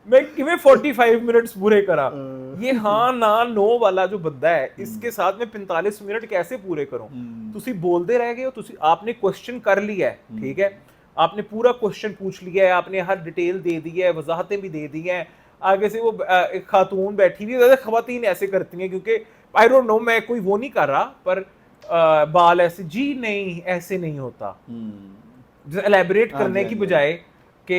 मैं किਵੇਂ 45 मिनट्स पूरे करा, ये हाँ ना नो वाला जो बंदा है इसके साथ मैं 45 मिनट कैसे पूरे करूं? तुसी बोलते रह गए हो, तुसी आपने क्वेश्चन कर लिया है, ठीक है, आपने पूरा क्वेश्चन पूछ लिया है, आपने हर डिटेल दे दी है, वजाहतें भी दे दी हैं, आगे से वो एक खातून बैठी हुई है, ज़्यादा खवातीन ऐसे करती हैं, क्योंकि आई डोंट नो, मैं कोई वो नहीं कर रहा, पर बाल ऐसे, जी नहीं ऐसे नहीं होता, एलैबोरेट करने की बजाय कि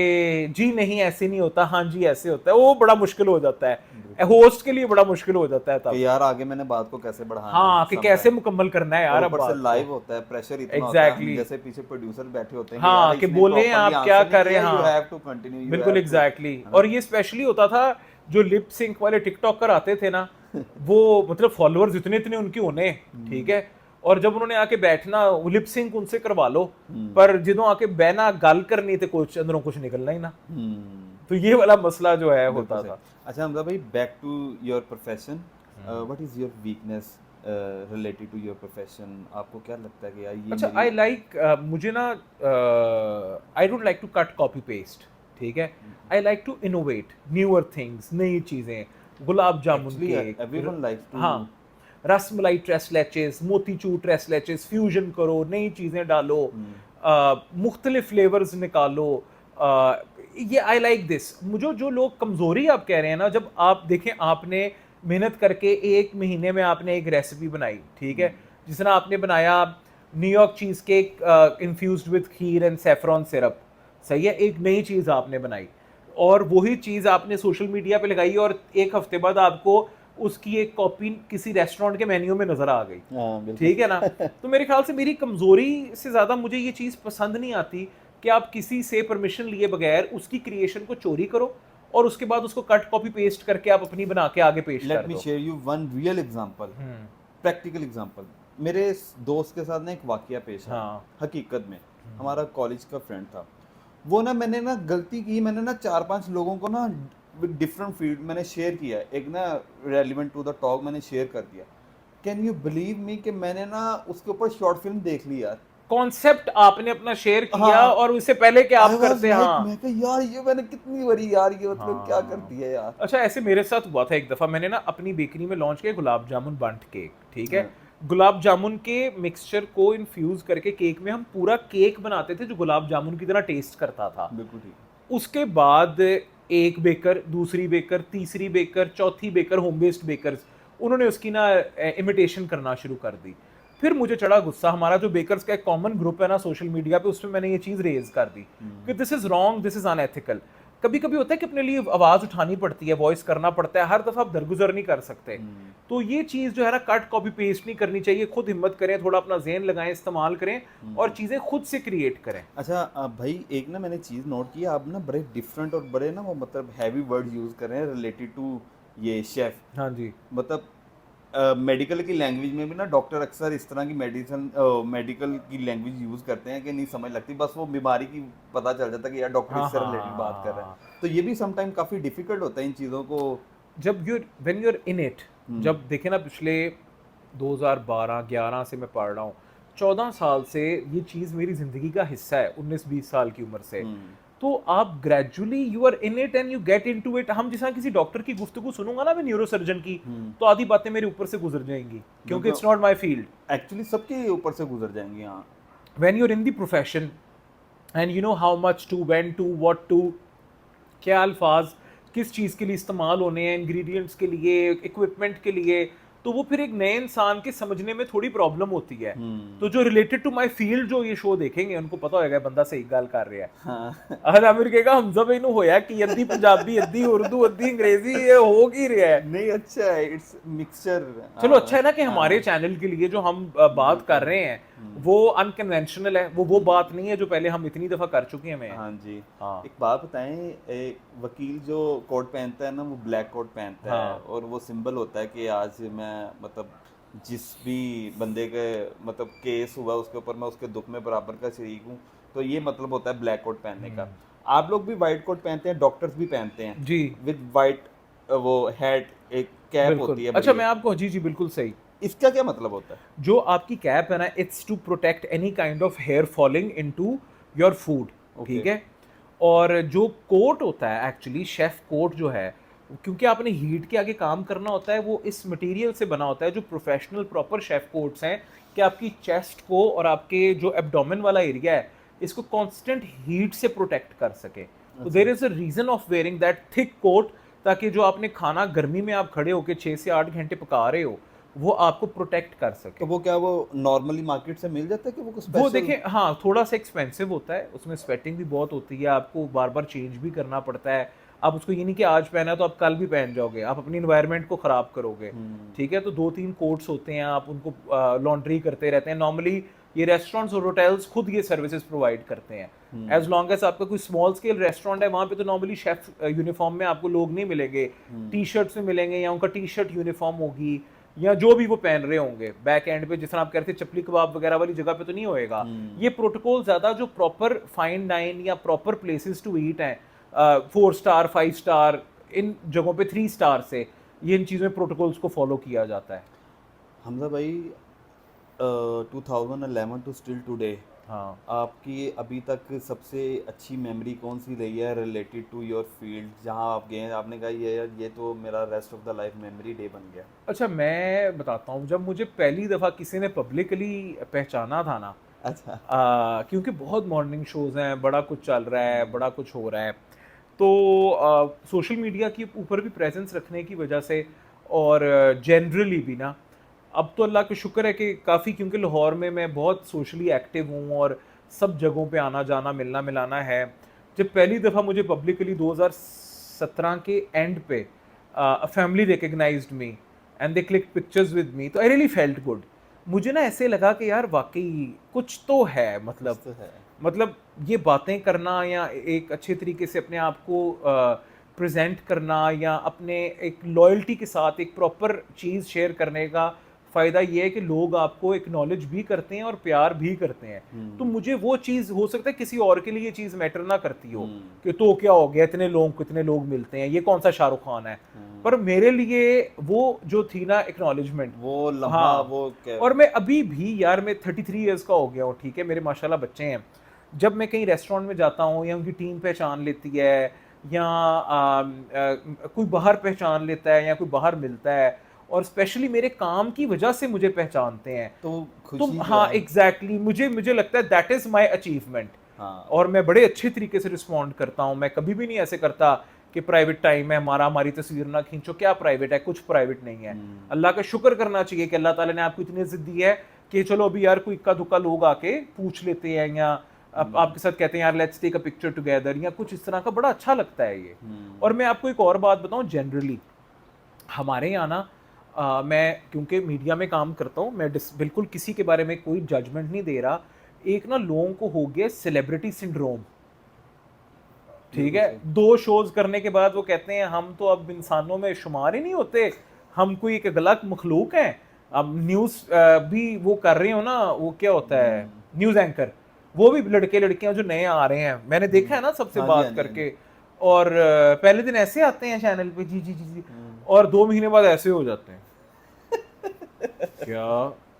जी नहीं ऐसे नहीं होता, हाँ जी ऐसे होता है, वो बड़ा मुश्किल हो जाता है, होस्ट के लिए बड़ा मुश्किल हो जाता है तब कि यार आगे मैंने बात को कैसे बढ़ाना हाँ, कि कैसे मुकम्मल करना है यार, अब ऊपर से बात लाइव को। होता है, प्रेशर इतना होता है, हम Exactly. जैसे पीछे प्रोड्यूसर बैठे होते हैं हाँ, यार कि इसने बोले properly आप क्या answer कर नहीं रहे हैं, किया, you हाँ, have to continue, you बिल्कुल have to- एग्जैक्टली। और ये स्पेशली होता था जो लिप सिंक वाले टिकटॉकर आते थे ना, वो मतलब फॉलोअर्स इतने इतने उनके होने, ठीक है, और जब उन्होंने आके बैठना, लिप सिंक उनसे करवा लो, पर जिदों आके बहना गल करनी तो कुछ अंदरों कुछ निकलना ही ना, तो ये वाला मसला जो है होता था। अच्छा हमजा भाई, back to your profession, what is your weakness related to your profession? आपको क्या लगता है कि यार ये अच्छा, आई लाइक मुझे ना I don't like to cut copy paste, ठीक है, I like to innovate newer things, नई चीजें, gulab jamun cake, everyone likes to, हाँ, rasmalai tres leches, motichoor tres leches, fusion करो, नई चीजें डालो, मुख्तलिफ फ्लेवर्स निकालो, ये आई लाइक दिस। मुझे जो लोग कमजोरी आप कह रहे हैं ना, जब आप देखें आपने मेहनत करके 1 महीने में आपने एक रेसिपी बनाई, ठीक है, जिस तरह आपने बनाया New York cheese cake infused with kheer and saffron syrup, सही है, एक नई चीज आपने बनाई और वही चीज आपने सोशल मीडिया पे लगाई और एक हफ्ते बाद आपको उसकी एक कॉपी किसी रेस्टोरेंट के मेन्यू में नजर आ गई। हाँ बिल्कुल। ठीक है ना। तो मेरे ख्याल से मेरी कमजोरी से ज्यादा मुझे ये चीज पसंद नहीं आती कि आप किसी से परमिशन लिए बगैर उसकी क्रिएशन को चोरी करो और उसके बाद उसको कट कॉपी पेस्ट करके आप अपनी बना के आगे पेश लेट कर मी दो। Share you one real example, practical example. मेरे दोस्त के साथ ना एक वाकया पेश आया। हाँ। हकीकत में हमारा कॉलेज का फ्रेंड था वो ना, मैंने ना गलती की, मैंने ना 4-5 लोगों को ना डिफरेंट फील्ड मैंने शेयर किया, एक ना रेलिवेंट टू द टॉक मैंने शेयर कर दिया। कैन यू बिलीव मी कि मैंने ना उसके ऊपर शॉर्ट फिल्म देख ली यार। कॉन्सेप्ट आपने अपना शेयर किया हाँ, और उससे पहले कि आप I was करते like, हाँ। मैं कहा यार ये मैंने कितनी बड़ी यार ये मतलब क्या कर हाँ। दिया यार। अच्छा, ऐसे मेरे साथ हुआ था एक दफ़ा, मैंने ना अपनी बेकरी में लॉन्च किया गुलाब जामुन बंट केक, ठीक है। गुलाब जामुन के मिक्सचर को इन्फ्यूज़ करके केक में हम पूरा केक बनाते थे जो गुलाब जामुन की तरह टेस्ट करता था। बिल्कुल ठीक। उसके बाद एक बेकर, दूसरी बेकर, तीसरी बेकर, चौथी बेकर, होम बेस्ड बेकर्स, उन्होंने उसकी ना इमिटेशन करना शुरू कर दी। फिर मुझे चढ़ा गुस्सा, हमारा जो बेकर्स का एक कॉमन ग्रुप है ना सोशल मीडिया पे, उसमें मैंने ये चीज़ रेज कर दी कि this is wrong, this is unethical. कभी कभी होता है कि अपने लिए आवाज़ उठानी पड़ती है, वॉइस करना पड़ता है, हर दफ़ा आप दरगुजर नहीं कर सकते। तो ये चीज़ जो है ना कट कॉपी पेस्ट नहीं करनी चाहिए, खुद हिम्मत करें, थोड़ा अपना ज़हन लगाएं, इस्तेमाल करें और चीज़ें खुद से क्रिएट करें। अच्छा भाई एक ना मैंने चीज़ नोट की, आप ना बड़े डिफरेंट और बड़े ना वो मतलब हैवी वर्ड यूज़ कर रहे हैं रिलेटेड टू ये शेफ। हाँ जी। मतलब मेडिकल की लैंग्वेज में भी ना डॉक्टर अक्सर इस तरह की मेडिकल की लैंग्वेज यूज़ करते हैं कि नहीं समझ लगती, बस वो बीमारी की पता चल जाता है कि यार डॉक्टर हाँ इससे हाँ रिलेटेड बात कर रहे हाँ। हैं। तो ये भी समटाइम काफ़ी डिफिकल्ट होता है इन चीज़ों को। जब व्हेन यूर इन इट, जब देखे ना पिछले 2012-11 से मैं पढ़ रहा हूँ, 14 साल से ये चीज़ मेरी ज़िंदगी का हिस्सा है, 19-20 साल की उम्र से। तो आप gradually you are in it and you get into it. हम जैसा किसी डॉक्टर की गुफ्तगू सुनूंगा ना मैं न्यूरोसर्जन की, तो आधी बातें मेरे ऊपर से गुजर जाएंगी क्योंकि it's not my field. Actually सबके ऊपर से गुजर जाएंगी। हाँ when you are in the profession and you know how much to, when to, what to, क्या अल्फाज किस चीज़ के लिए इस्तेमाल होने हैं, इंग्रेडिएंट्स के लिए, इक्विपमेंट के लिए, तो वो फिर एक नए इंसान के समझने में थोड़ी प्रॉब्लम होती है। तो जो रिलेटेड टू माय फील्ड जो ये शो देखेंगे उनको पता होगा बंदा सही गल कर रहा है। हाँ अगर आमिर कहेगा हमजा भाई नु होया कि अद्धी पंजाबी, अद्धी उर्दू, अद्धी अंग्रेजी, ये हो की रहा है। नहीं अच्छा है, इट्स मिक्सचर। चलो अच्छा है ना कि हमारे चैनल के लिए जो हम बात कर रहे हैं वो अनकन्वेंशनल है, वो बात नहीं है जो पहले हम इतनी दफा कर चुके हैं। हाँ जी। हाँ। एक बात बताएं, एक वकील जो कोट पहनता है ना वो ब्लैक कोट पहनता है और वो सिंबल होता है कि आज मैं मतलब जिस भी बंदे के मतलब केस हुआ उसके ऊपर मैं उसके दुख में बराबर का शरीक हूँ, तो ये मतलब होता है ब्लैक कोट पहनने का। आप लोग भी वाइट कोट पहनते हैं, डॉक्टर्स भी पहनते हैं जी विद वाइट वो हैट, एक कैप बिल्कुल। होती है अच्छा बढ़िया। मैं आपको, जी जी बिल्कुल सही, इसका क्या मतलब होता है? जो आपकी कैप है ना, it's to protect any kind of hair falling into your food, ठीक है। और जो कोट होता है एक्चुअली शेफ कोट जो है, क्योंकि आपने हीट के आगे काम करना होता है, वो इस मटेरियल से बना होता है जो प्रोफेशनल प्रॉपर शेफ कोट्स हैं कि आपकी चेस्ट को और आपके जो एब्डोमेन वाला एरिया है इसको कांस्टेंट हीट से प्रोटेक्ट कर सके। तो there is a reason of wearing that thick coat, ताकि जो आपने खाना गर्मी में आप खड़े होकर 6 से 8 घंटे पका रहे हो वो आपको प्रोटेक्ट कर सके। तो वो क्या वो नॉर्मली मार्केट से मिल जाता है कि वो कुछ वो स्पेशल? देखिए हाँ थोड़ा सा एक्सपेंसिव होता है, उसमें स्वेटिंग भी बहुत होती है, आपको बार बार चेंज भी करना पड़ता है। आप उसको ये नहीं कि आज पहना तो आप कल भी पहन जाओगे, आप अपनी इन्वायरमेंट को ख़राब करोगे। ठीक है, तो 2-3 कोट्स होते हैं, आप उनको लॉन्ड्री करते रहते हैं। नॉर्मली ये रेस्टोरेंट्स और होटल्स खुद ये सर्विसेज प्रोवाइड करते हैं। एज लॉन्ग एज आपका कोई स्मॉल स्केल रेस्टोरेंट है, वहाँ पे तो नॉर्मली शेफ यूनिफॉर्म में आपको लोग नहीं मिलेंगे, टी शर्ट्स में मिलेंगे या उनका टी शर्ट यूनिफॉर्म होगी या जो भी वो पहन रहे होंगे। बैक एंड पे जिस तरह आप कहते हैं चपली कबाब वगैरह वाली जगह पे तो नहीं होएगा। ये प्रोटोकॉल ज़्यादा जो प्रॉपर फाइन डाइन या प्रॉपर प्लेसेस टू ईट हैं, 4 स्टार 5 स्टार, इन जगहों पे 3 स्टार से ये इन चीज़ों में प्रोटोकॉल्स को फॉलो किया जाता है। हमजा भाई 2011 टू स्टिल टुडे हाँ, आपकी अभी तक सबसे अच्छी मेमोरी कौन सी रही है रिलेटेड टू योर फील्ड, जहां आप गए हैं आपने कहा ये यार ये तो मेरा rest of the life memory day बन गया? अच्छा मैं बताता हूँ, जब मुझे पहली दफ़ा किसी ने पब्लिकली पहचाना था ना, अच्छा। क्योंकि बहुत मॉर्निंग शोज़ हैं, बड़ा कुछ चल रहा है, बड़ा कुछ हो रहा है, तो सोशल मीडिया के ऊपर भी प्रेजेंस रखने की वजह से और जनरली भी ना, अब तो अल्लाह का शुक्र है कि काफ़ी, क्योंकि लाहौर में मैं बहुत सोशली एक्टिव हूँ और सब जगहों पे आना जाना मिलना मिलाना है। जब पहली दफ़ा मुझे पब्लिकली 2017 के एंड पे family recognized me and they click pictures with me, तो आई रियली फेल्ट गुड। मुझे ना ऐसे लगा कि यार वाकई कुछ तो है, मतलब तो है। मतलब ये बातें करना या एक अच्छे तरीके से अपने आप को प्रेजेंट करना या अपने एक लॉयल्टी के साथ एक प्रॉपर चीज़ शेयर करने का फ़ायदा ये है कि लोग आपको एक्नॉलेज भी करते हैं और प्यार भी करते हैं। तो मुझे वो चीज़, हो सकता है किसी और के लिए ये चीज़ मैटर ना करती हो कि तो क्या हो गया, इतने लोग कितने लोग मिलते हैं, ये कौन सा शाहरुख खान है, पर मेरे लिए वो जो थी ना एक्नॉलेजमेंट, वो लम्हा हाँ। वो और मैं अभी भी यार, मैं 33 इयर्स का हो गया हूँ, ठीक है, मेरे माशाल्लाह बच्चे हैं। जब मैं कहीं रेस्टोरेंट में जाता हूँ या उनकी टीम पहचान लेती है या कोई बाहर पहचान लेता है या कोई बाहर मिलता है और स्पेशली मेरे काम की वजह से मुझे पहचानते हैं, तो तो खुशी जो हाँ है। एग्जैक्टली मुझे लगता है दैट इज़ माई अचीवमेंट। हाँ। और मैं बड़े अच्छे तरीके से रिस्पॉन्ड करता हूँ। मैं कभी भी नहीं ऐसे करता कि प्राइवेट टाइम है हमारा, हमारी तस्वीर ना खींचो। क्या प्राइवेट है? कुछ प्राइवेट नहीं है। अल्लाह का शुक्र करना चाहिए कि अल्लाह ताला ने आपको इतनी इज्जत दी है कि चलो अभी यार कोई इक्का दुक्का लोग आके पूछ लेते हैं या आपके साथ कहते हैं यार let's take a picture together या कुछ इस तरह का, बड़ा अच्छा लगता है ये। और मैं आपको एक और बात बताऊं, जनरली हमारे यहाँ ना मैं क्योंकि मीडिया में काम करता हूँ, मैं बिल्कुल किसी के बारे में कोई जजमेंट नहीं दे रहा। एक ना लोगों को हो गया सेलिब्रिटी सिंड्रोम, ठीक बिल्कुल है। सही। 2 शोज करने के बाद वो कहते हैं हम तो अब इंसानों में शुमार ही नहीं होते, हम कोई एक गलत मखलूक हैं। अब न्यूज़ भी वो कर रहे हो ना, वो क्या होता है न्यूज़ एंकर, वो भी लड़के लड़कियां जो नए आ रहे हैं, मैंने देखा है ना सबसे हाँ जी, हाँ बात जी, हाँ जी। करके। और पहले दिन ऐसे आते हैं चैनल पे, जी जी जी जी, और 2 महीने बाद ऐसे हो जाते हैं। क्या?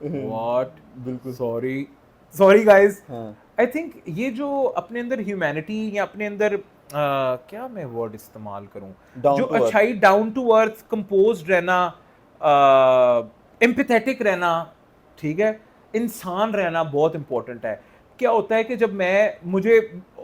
व्हाट? बिल्कुल। Sorry, sorry guys. हाँ। आई थिंक ये जो अपने अंदर ह्यूमैनिटी या अपने अंदर क्या मैं वर्ड इस्तेमाल करूं, डाउन जो टू अर्थ। अच्छाई, डाउन टू अर्थ, कंपोज्ड रहना, एम्पैथेटिक रहना, ठीक है, इंसान रहना बहुत इंपॉर्टेंट है। क्या होता है कि जब मुझे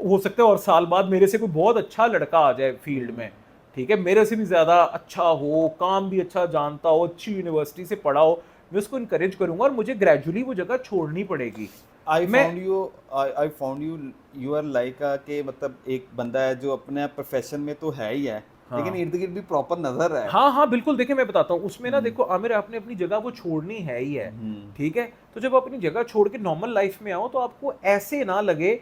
हो सकता है और साल बाद मेरे से कोई बहुत अच्छा लड़का आ जाए फील्ड में, ठीक है, मेरे से भी ज़्यादा अच्छा हो, काम भी अच्छा जानता हो, अच्छी यूनिवर्सिटी से पढ़ा हो, मैं उसको इनकरेज करूंगा और मुझे ग्रेजुअली वो जगह छोड़नी पड़ेगी। आई मैं found you I found you you are like कि मतलब एक बंदा है जो अपने प्रोफेशन में तो है ही है, लेकिन हाँ इर्द गिर्द भी प्रॉपर नजर है। हाँ हाँ बिल्कुल, देखिए मैं बताता हूँ उसमें ना, देखो आमिर, आपने अपनी जगह वो छोड़नी है ही है, ठीक है। तो जब आप अपनी जगह छोड़ के नॉर्मल लाइफ में आओ तो आपको ऐसे ना लगे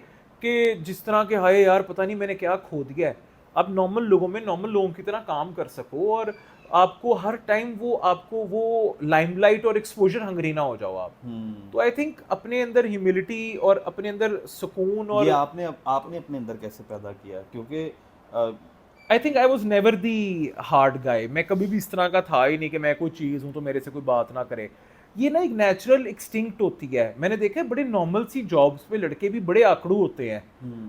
कि जिस तरह के हाय यार पता नहीं मैंने क्या खो दिया है। आप नॉर्मल लोगों में नॉर्मल लोगों की तरह काम कर सको और आपको हर टाइम वो लाइमलाइट और एक्सपोजर हंगरी ना हो जाओ आप। तो आई थिंक अपने अंदर ह्यूमिलिटी और अपने अंदर सुकून, ये और आपने अपने अंदर कैसे पैदा किया? क्योंकि I think I was never the hard guy. मैं कभी भी इस तरह का था ही नहीं कि मैं कोई चीज़ हूँ तो मेरे से कोई बात ना करे। ये ना एक नेचुरल एक्सटिंक्ट होती है। मैंने देखा है बड़े नॉर्मल सी जॉब्स पे लड़के भी बड़े आकड़ू होते हैं,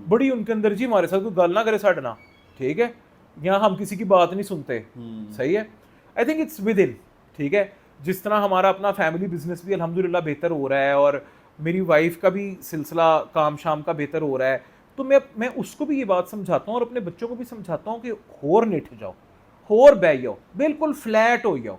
बड़ी उनके अंदर जी हमारे साथ कोई गल ना करे साढ़े ना, ठीक है, यहाँ हम किसी की बात नहीं सुनते, सही है। I think it's with in, ठीक है। जिस तरह हमारा अपना फैमिली बिजनेस भी अल्हम्दुलिल्लाह बेहतर हो रहा है और मेरी वाइफ का भी सिलसिला काम शाम का बेहतर हो रहा है, तो मैं उसको भी ये बात समझाता हूँ और अपने बच्चों को भी समझाता हूँ कि होर निठ जाओ, होर बह जाओ, बिल्कुल फ्लैट हो जाओ,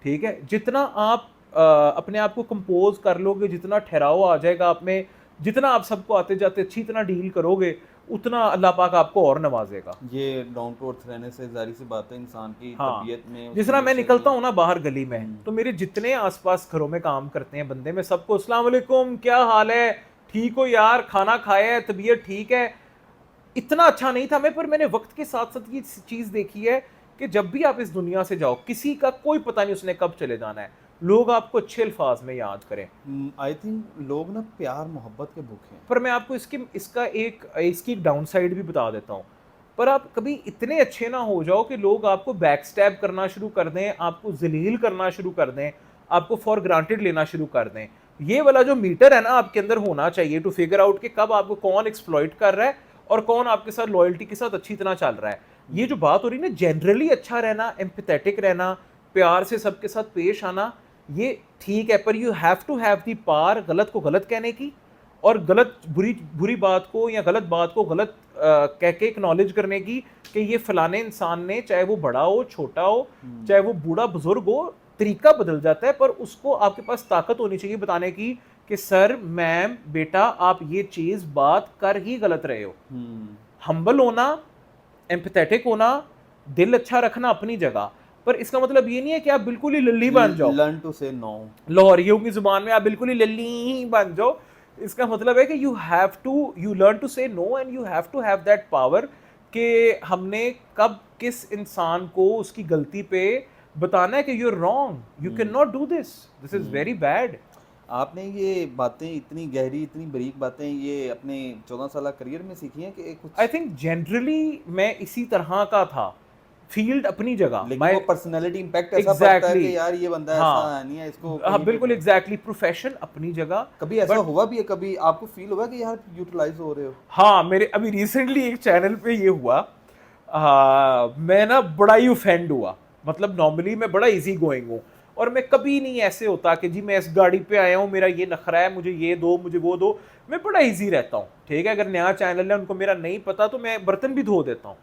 ठीक है। जितना आप अपने आप को कंपोज कर लोगे, जितना ठहराव आ जाएगा आप में, जितना आप सबको आते जाते अच्छी तरह डील करोगे, उतना अल्लाह पाक आपको और नवाजेगा। ये डाउन टू अर्थ रहने से जाहिर सी बात है इंसान की हाँ, तबीयत में जिस उसकी तरह मैं नेचर निकलता में। हूँ ना बाहर गली में, तो मेरे जितने आसपास घरों में काम करते हैं बंदे, मैं सबको अस्सलाम वालेकुम, क्या हाल है, ठीक हो यार, खाना खाया है, तबीयत ठीक है। इतना अच्छा नहीं था मैं, पर मैंने वक्त के साथ साथ ये चीज़ देखी है कि जब भी आप इस दुनिया से जाओ, किसी का कोई पता नहीं उसने कब चले जाना है, लोग आपको अच्छे अल्फाज में याद करें। आई थिंक लोग ना प्यार मोहब्बत के भूखे हैं। पर मैं आपको इसकी एक डाउन साइड भी बता देता हूँ। पर आप कभी इतने अच्छे ना हो जाओ कि लोग आपको बैक स्टैब करना शुरू कर दें, आपको जलील करना शुरू कर दें, आपको फॉर ग्रांटेड लेना शुरू कर दें। ये वाला जो मीटर है ना आपके अंदर होना चाहिए टू फिगर आउट कि कब आपको कौन एक्सप्लॉइट कर रहा है और कौन आपके साथ लॉयल्टी के साथ अच्छी तरह चल रहा है। ये जो बात हो रही है ना, जनरली अच्छा रहना, एम्पैथेटिक रहना, प्यार से सबके साथ पेश आना, ये ठीक है, पर you have to have the power गलत को गलत कहने की और गलत बुरी बुरी बात को या गलत बात को गलत कह के एक्नॉलेज करने की कि ये फलाने इंसान ने, चाहे वो बड़ा हो छोटा हो, चाहे वो बूढ़ा बुजुर्ग हो, तरीका बदल जाता है, पर उसको आपके पास ताकत होनी चाहिए बताने की कि सर, मैम, बेटा, आप ये चीज बात कर ही गलत रहे हो। हम्बल होना, एम्पैथेटिक होना, दिल अच्छा रखना अपनी जगह, पर इसका मतलब ये नहीं है कि आप बिल्कुल ही लल्ली बन जाओ। Learn to say no. लाहौरियों की जुबान में आप बिल्कुल ही लल्ली ही बन जाओ। इसका मतलब है कि you learn to say no and you have to have that power कि हमने कब किस इंसान को उसकी गलती पे बताना है कि you are wrong, you can not do this is very bad. आपने ये बातें इतनी गहरी, इतनी बारीक बातें ये अपने 14 साल करियर में सीखी हैं कि कुछ? आई थिंक जनरली मैं इसी तरह का था, फील्ड अपनी जगह, लेकिन वो पर्सनालिटी इंपैक्ट ऐसा पड़ता है कि यार ये बंदा ऐसा नहीं है, इसको हाँ बिल्कुल एग्जैक्टली, प्रोफेशन अपनी जगह। कभी ऐसा हुआ भी है, कभी आपको फील हुआ कि यार यूटिलाइज हो रहे हो? हाँ, मेरे अभी रिसेंटली एक चैनल पे ये हुआ, मैं ना बड़ा ही ऑफेंड हुआ। मतलब नॉर्मली मैं बड़ा इजी गोइंग हूँ और मैं कभी नहीं ऐसे होता कि जी मैं इस गाड़ी पे आया हूँ, मेरा ये नखरा है, मुझे ये दो, मुझे वो दो। मैं बड़ा इजी रहता हूँ, ठीक है। अगर नया चैनल है, उनको मेरा नहीं पता, तो मैं बर्तन भी धो देता हूँ।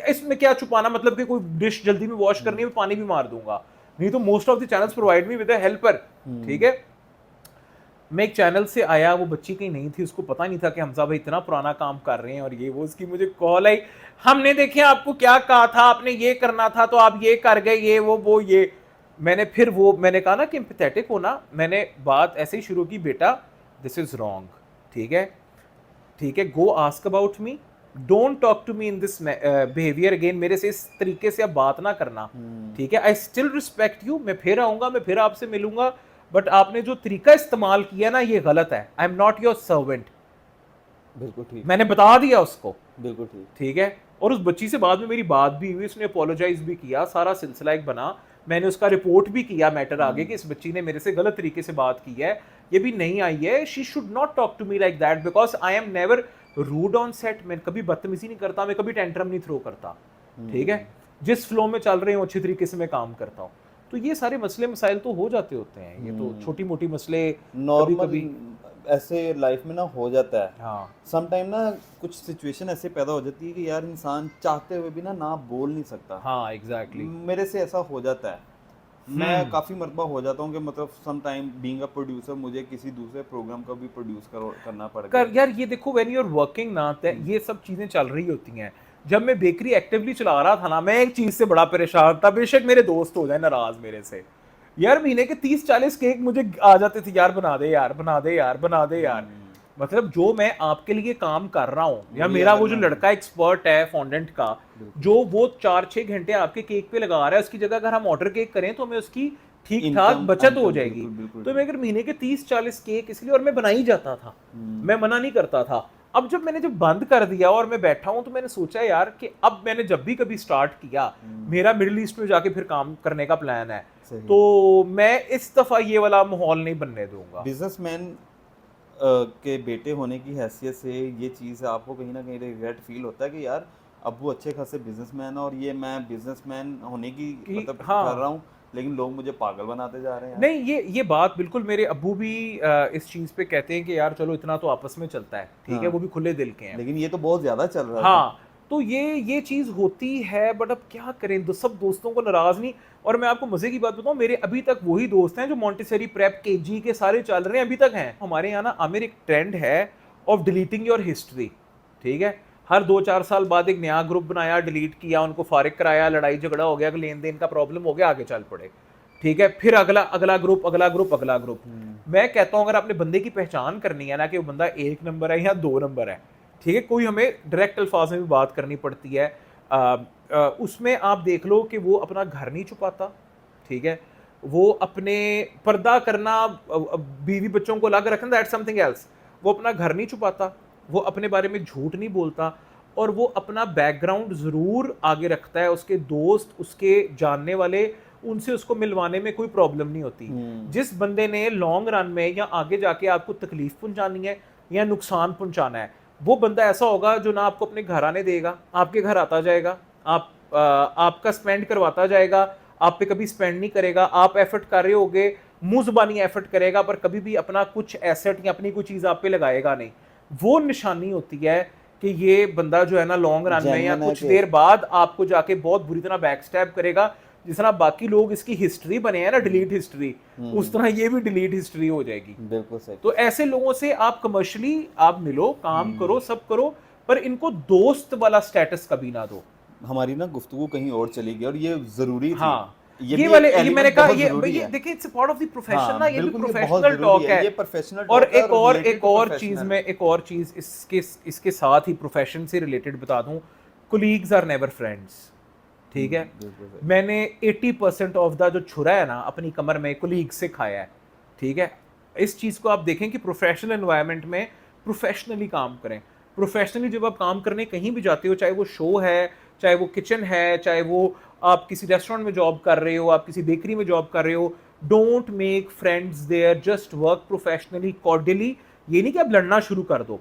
इसमें क्या छुपाना, मतलब कि कोई डिश जल्दी में वॉश करनी है, मैं पानी भी मार दूंगा। नहीं तो most of the channels provide me with a helper, ठीक है। मैं एक चैनल से आया, वो बच्ची कहीं नहीं थी, उसको पता नहीं था कि हमजा भाई इतना पुराना काम कर रहे हैं और ये वो। उसकी मुझे कॉल आई, हमने देखे आपको क्या कहा था, आपने ये करना था तो आप ये कर गए, ये वो ये। मैंने कहा ना कि एम्पैथेटिक होना, मैंने बात ऐसे ही शुरू की, बेटा दिस इज रॉन्ग, ठीक है, ठीक है, go ask about me, don't talk to me in this behaviour again, मेरे से इस तरीके से आप बात ना करना, ठीक है। आई स्टिल रिस्पेक्ट यू, मैं फिर आऊंगा, मैं फिर आपसे मिलूंगा, बट आपने जो तरीका इस्तेमाल किया ना, ये गलत है। आई एम नॉट योर सर्वेंट। बिल्कुल ठीक, मैंने बता दिया उसको, बिल्कुल ठीक, ठीक है। और उस बच्ची से बाद में मेरी बात भी हुई, उसने अपोलोजाइज भी किया, सारा सिलसिला एक बना। मैंने उसका रिपोर्ट भी किया मैटर आगे कि इस बच्ची ने मेरे से गलत तरीके से बात की है, ये भी नहीं आई है, she should not talk to me like that, because I am never rude on set. मैं कभी बदतमीजी नहीं करता, मैं कभी टेंट्रम नहीं थ्रो करता, ठीक है। जिस फ्लो में चल रहे हो अच्छी तरीके से मैं काम करता हूँ। तो ये सारे मसले मसाइल तो हो जाते होते हैं, ये तो छोटी मोटी मसले नॉर्मल ऐसे लाइफ में ना हो जाता है। हाँ, सम टाइम ना कुछ सिचुएशन ऐसे पैदा हो जाती है कि यार इंसान चाहते हुए भी ना बोल नहीं सकता। हाँ एग्जैक्टली, मेरे से ऐसा हो जाता है। मैं काफ़ी मरतबा हो जाता हूँ कि मतलब some time being a producer मुझे किसी दूसरे प्रोग्राम का भी प्रोड्यूस करना पड़ गया। यार ये देखो, व्हेन यू आर वर्किंग ना, ये सब चीजें चल रही होती हैं। जब मैं बेकरी एक्टिवली चला रहा था ना, मैं एक चीज से बड़ा परेशान था, बेशक मेरे दोस्त हो जाए नाराज मेरे से, यार महीने के 30-40 केक मुझे आ जाते थे, यार बना दे यार, बना दे यार, बना दे यार। मतलब जो मैं आपके लिए काम कर रहा हूँ, या मेरा वो जो लड़का एक्सपर्ट है फॉन्डेंट का, जो वो 4-6 घंटे आपके केक पे लगा रहा है, उसकी जगह अगर हम ऑर्डर केक करें तो हमें उसकी ठीक ठाक बचत हो जाएगी। तो मैं अगर महीने के 30-40 केक इसलिए, और मैं बना ही जाता था, मैं मना नहीं करता था। अब जब बंद कर दिया और मैं बैठा हूं, तो मैंने सोचा यार कि अब मैंने जब भी कभी स्टार्ट किया, मेरा मिडिल ईस्ट में जाके फिर काम करने का प्लान है, तो मैं इस दफा ये वाला माहौल नहीं बनने दूंगा। बिजनेसमैन के बेटे होने की हैसियत से ये चीज़ आपको कहीं ना कहीं रिग्रेट फील होता है कि यार अब वो अच्छे खासे बिजनेसमैन है और ये मैं बिजनेसमैन होने की मतलब कर रहा हूँ, लेकिन लोग मुझे पागल बनाते जा रहे हैं। नहीं, ये बात बिल्कुल, मेरे अब्बू भी इस चीज पे कहते हैं कि यार चलो इतना तो आपस में चलता है, ठीक है, वो भी खुले दिल के हैं, लेकिन ये तो बहुत ज्यादा चल रहा है। हाँ, तो ये चीज होती है, बट अब क्या करें, सब दोस्तों को नाराज नहीं। और मैं आपको मजे की बात बताऊं, मेरे अभी तक वही दोस्त हैं जो मॉन्टेसरी प्रेप केजी के सारे चल रहे हैं, अभी तक हैं। हमारे यहाँ ना आमिर एक ट्रेंड है ऑफ डिलीटिंग योर हिस्ट्री, ठीक है। हर 2-4 साल बाद एक नया ग्रुप बनाया, डिलीट किया, उनको फारिग कराया, लड़ाई झगड़ा हो गया, लेन देन का प्रॉब्लम हो गया, आगे चल पड़े, ठीक है। फिर अगला ग्रुप, अगला ग्रुप, अगला ग्रुप। मैं कहता हूं अगर आपने बंदे की पहचान करनी है ना कि वो बंदा 1 नंबर है या 2 नंबर है, ठीक है, कोई हमें डायरेक्ट अल्फाज में भी बात करनी पड़ती है, उसमें आप देख लो कि वो अपना घर नहीं छुपाता, ठीक है, वो अपने पर्दा करना, बीवी बच्चों को अलग रखना, दैट्स समथिंग एल्स। वो अपना घर नहीं छुपाता, वो अपने बारे में झूठ नहीं बोलता, और वो अपना बैकग्राउंड ज़रूर आगे रखता है, उसके दोस्त, उसके जानने वाले, उनसे उसको मिलवाने में कोई प्रॉब्लम नहीं होती। जिस बंदे ने लॉन्ग रन में या आगे जाके आपको तकलीफ पहुंचानी है या नुकसान पहुंचाना है, वो बंदा ऐसा होगा जो ना आपको अपने घर आने देगा, आपके घर आता जाएगा, आपका स्पेंड करवाता जाएगा, आप पे कभी स्पेंड नहीं करेगा, आप एफर्ट कर रहे होगे, मुंह जुबानी एफर्ट करेगा, पर कभी भी अपना कुछ एसेट या अपनी कोई चीज़ आप पे लगाएगा नहीं। वो निशानी होती है कि ये बंदा जो है ना लॉन्ग रन में या कुछ देर बाद आपको जाके बहुत बुरी तरह बैक स्टैब करेगा, जिस तरह बाकी लोग इसकी हिस्ट्री बने हैं ना, डिलीट हिस्ट्री, उस तरह ये भी डिलीट हिस्ट्री हो जाएगी। बिल्कुल सही। तो ऐसे लोगों से आप कमर्शियली आप मिलो, काम करो, सब करो, पर इनको दोस्त वाला स्टेटस कभी ना दो। हमारी ना गुफ्तगू कहीं और चली गई और ये जरूरी थी। हाँ, ये ये भी वाले एक ये element मैंने कहा बहुत ये जरूरी है। देखिए it's part of the profession हाँ, ना, ये भी बिल्कुल, ये बहुत प्रोफेशनल जरूरी टॉक है, है। ये professional और talk है एक और और related एक to और professional चीज है। में एक और चीज इसके साथ ही प्रोफेशन से रिलेटेड बता दूं, कोलीग्स आर नेवर फ्रेंड्स, ठीक है। बिल्कुल सही। मैंने 80% ऑफ द जो छुरा है ना अपनी कमर में कोलीग से खाया है, ठीक है। इस चीज़ को आप देखें कि प्रोफेशनल एनवायरनमेंट में प्रोफेशनली काम करें। प्रोफेशनली जब आप काम करने कहीं भी जाते हो, चाहे वो शो है, चाहे वो किचन है, चाहे वो आप किसी रेस्टोरेंट में जॉब कर रहे हो, आप किसी बेकरी में जॉब कर रहे हो, don't make friends there, just work professionally, cordially. ये नहीं कि आप लड़ना शुरू कर दो,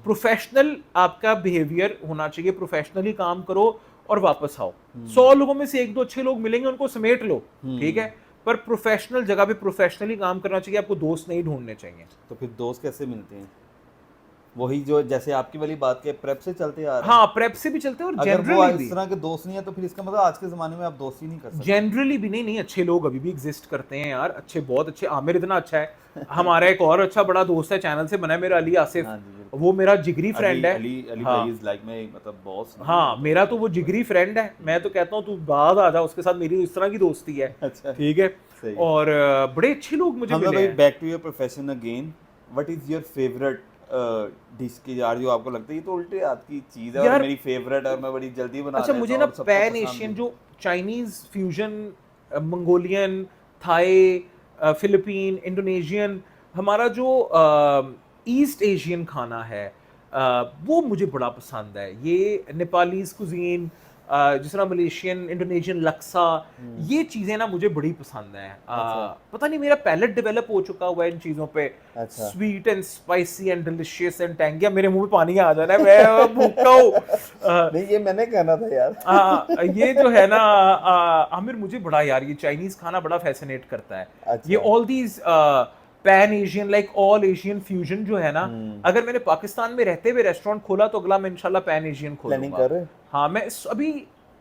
प्रोफेशनल आपका बिहेवियर होना चाहिए, प्रोफेशनली काम करो और वापस आओ। 100 लोगों में से 1-2 अच्छे लोग मिलेंगे, उनको समेट लो, ठीक है, पर प्रोफेशनल जगह पे प्रोफेशनली काम करना चाहिए, आपको दोस्त नहीं ढूंढने चाहिए। तो फिर दोस्त कैसे मिलते हैं? वही जो जैसे आपकी वाली बात के प्रेप से चलते आ रहे हैं। हाँ, प्रेप से भी चलते हैं और अगर वो जनरली इस भी, तरह के दोस्त नहीं है तो फिर इसका मतलब आज के ज़माने में आप दोस्ती नहीं कर सकते। जनरली भी नहीं अच्छे लोग अभी भी एग्जिस्ट करते हैं यार, अच्छे, बहुत अच्छे। आमिर इतना अच्छा है। हमारा एक और अच्छा बड़ा दोस्त है, चैनल से बना है, मेरा अली आसिफ। हाँ जी, बिल्कुल। वो मेरा जिगरी फ्रेंड है। अली हाँ, भाई इज लाइक माय मतलब बॉस। हाँ, मेरा तो वो जिगरी फ्रेंड है। मैं तो कहता हूँ तू बाद आ जा, उसके साथ मेरी इस तरह की दोस्ती है। अच्छा, ठीक है। सही। और बड़े अच्छे लोग मुझे हम मिले लोग हैं। Back to your profession again, what is your favourite dish की यार जो आपको लगता है ये तो उल्टे हाथ की चीज है और यार, मेरी फेवरेट है और मैं बड़ी जल्दी बना अच्छा, लेता मुझे हूँ ना और सबको पैन पसंद एशियन भी। जो Chinese fusion, Mongolian, Thai, Philippine, Indonesian, हमारा जो ईस्ट एशियन खाना है, वो मुझे बड़ा पसंद है। ये नेपालीज कुजीन, जिस तरह मलेशियन, इंडोनेशियन लक्सा, ये चीज़ें ना मुझे बड़ी पसंद हैं। पता नहीं मेरा पैलेट डेवलप हो चुका हुआ है इन चीज़ों पे। अच्छा। Sweet and spicy and delicious and tangy. मेरे मुंह में पानी आ जा रहा है, मैं भूखा हूँ। नहीं ये मैंने कहना था यार। ये जो है ना आमिर, मुझे बड़ा यार ये चाइनीज खाना बड़ा फैसिनेट करता है। अच्छा। ये all these pan Asian, like all Asian fusion जो है ना, अगर मैंने पाकिस्तान में रहते हुए रेस्टोरेंट खोला तो अगला मैं इंशाल्लाह पैन एशियन प्लानिंग खोलूंगा। कर रहे? हाँ, मैं अभी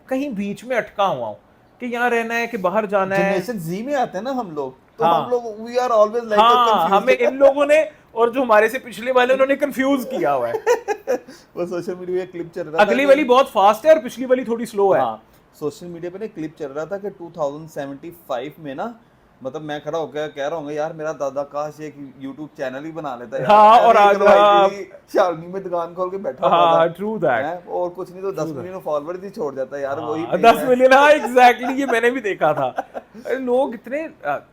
कहीं बीच में अटका हुआ हूँ कि यहाँ रहना है कि बाहर जाना है। जनरेशन जी में आते हैं ना हम लोग, तो हाँ, हम लोग वी आर ऑलवेज लाइक हाँ, हमें इन लोगों ने और जो हमारे से पिछले वाले उन्होंने कंफ्यूज किया हुआ है। वो सोशल मीडिया पे क्लिप चल रहा था, अगली वाली बहुत फास्ट है और पिछली वाली थोड़ी स्लो है। हाँ, सोशल मीडिया पे ना क्लिप चल रहा था कि 2075 में ना, मतलब मैं खड़ा होकर कह रहा हूँ यार मेरा दादा काश एक यूट्यूब चैनल ही बना लेता यार। हाँ, और आज शावनी में दुकान खोल के बैठा हुआ हाँ, था। True that. और कुछ नहीं तो 10 मिलियन फॉलोअर्स ही छोड़ जाता है यार। वही 10 मिलियन, हाँ एग्जैक्टली, ये मैंने भी देखा था। अरे लोग इतने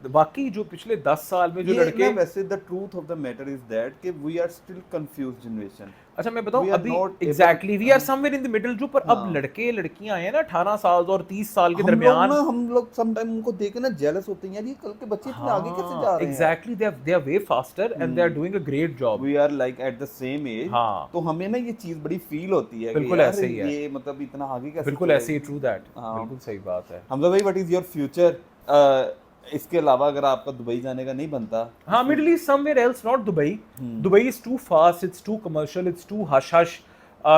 बाकी जो पिछले 10 साल में जो लड़के, वैसे the truth of the matter is that कि we are still confused generation. अच्छा मैं बताऊं, We are अभी not exactly we are somewhere in the middle. जो पर अब लड़के लड़कियां हैं ना 18 साल और 30 साल के दरमियान, हम लोग समटाइम उनको देख के ना जेलस होते हैं यार, ये कल के बच्चे इतने आगे कैसे जा रहे हैं। Exactly, they are way faster and they are doing a great job. We are like at the same age. हाँ, तो हमें ना ये चीज बड़ी फील होती है बिल्कुल कि यार ऐसे ही है। ये मतलब इतना आगे कैसे बिल्कुल ऐसे ही, ट्रू दैट, हाँ। बिल्कुल सही बात है। हमजा भाई, व्हाट इज योर फ्यूचर? इसके अलावा अगर आपका दुबई जाने का नहीं बनता, हाँ, middle east, somewhere else, not Dubai. Dubai is too fast, it's too commercial, it's too hush hush.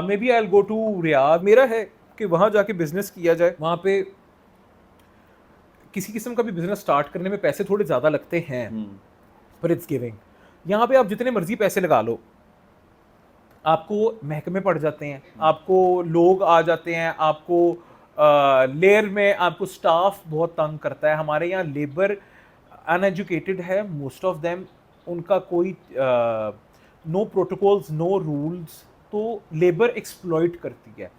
Maybe I will go to Riyadh. मेरा है कि वहाँ जाके बिजनेस किया जाए। वहाँ पे किसी किस्म का भी बिजनेस स्टार्ट करने में पैसे थोड़े ज़्यादा लगते हैं, पर इट्स गिविंग। यहाँ पे आप जितने मर्जी पैसे लगा लो, आपको महकमे पड़ जाते हैं, आपको लोग आ जाते हैं, आपको लेयर में आपको स्टाफ बहुत तंग करता है। हमारे यहाँ लेबर अनएजुकेटेड है, मोस्ट ऑफ देम। उनका कोई नो प्रोटोकॉल्स, नो रूल्स, तो लेबर एक्सप्लॉइट करती है,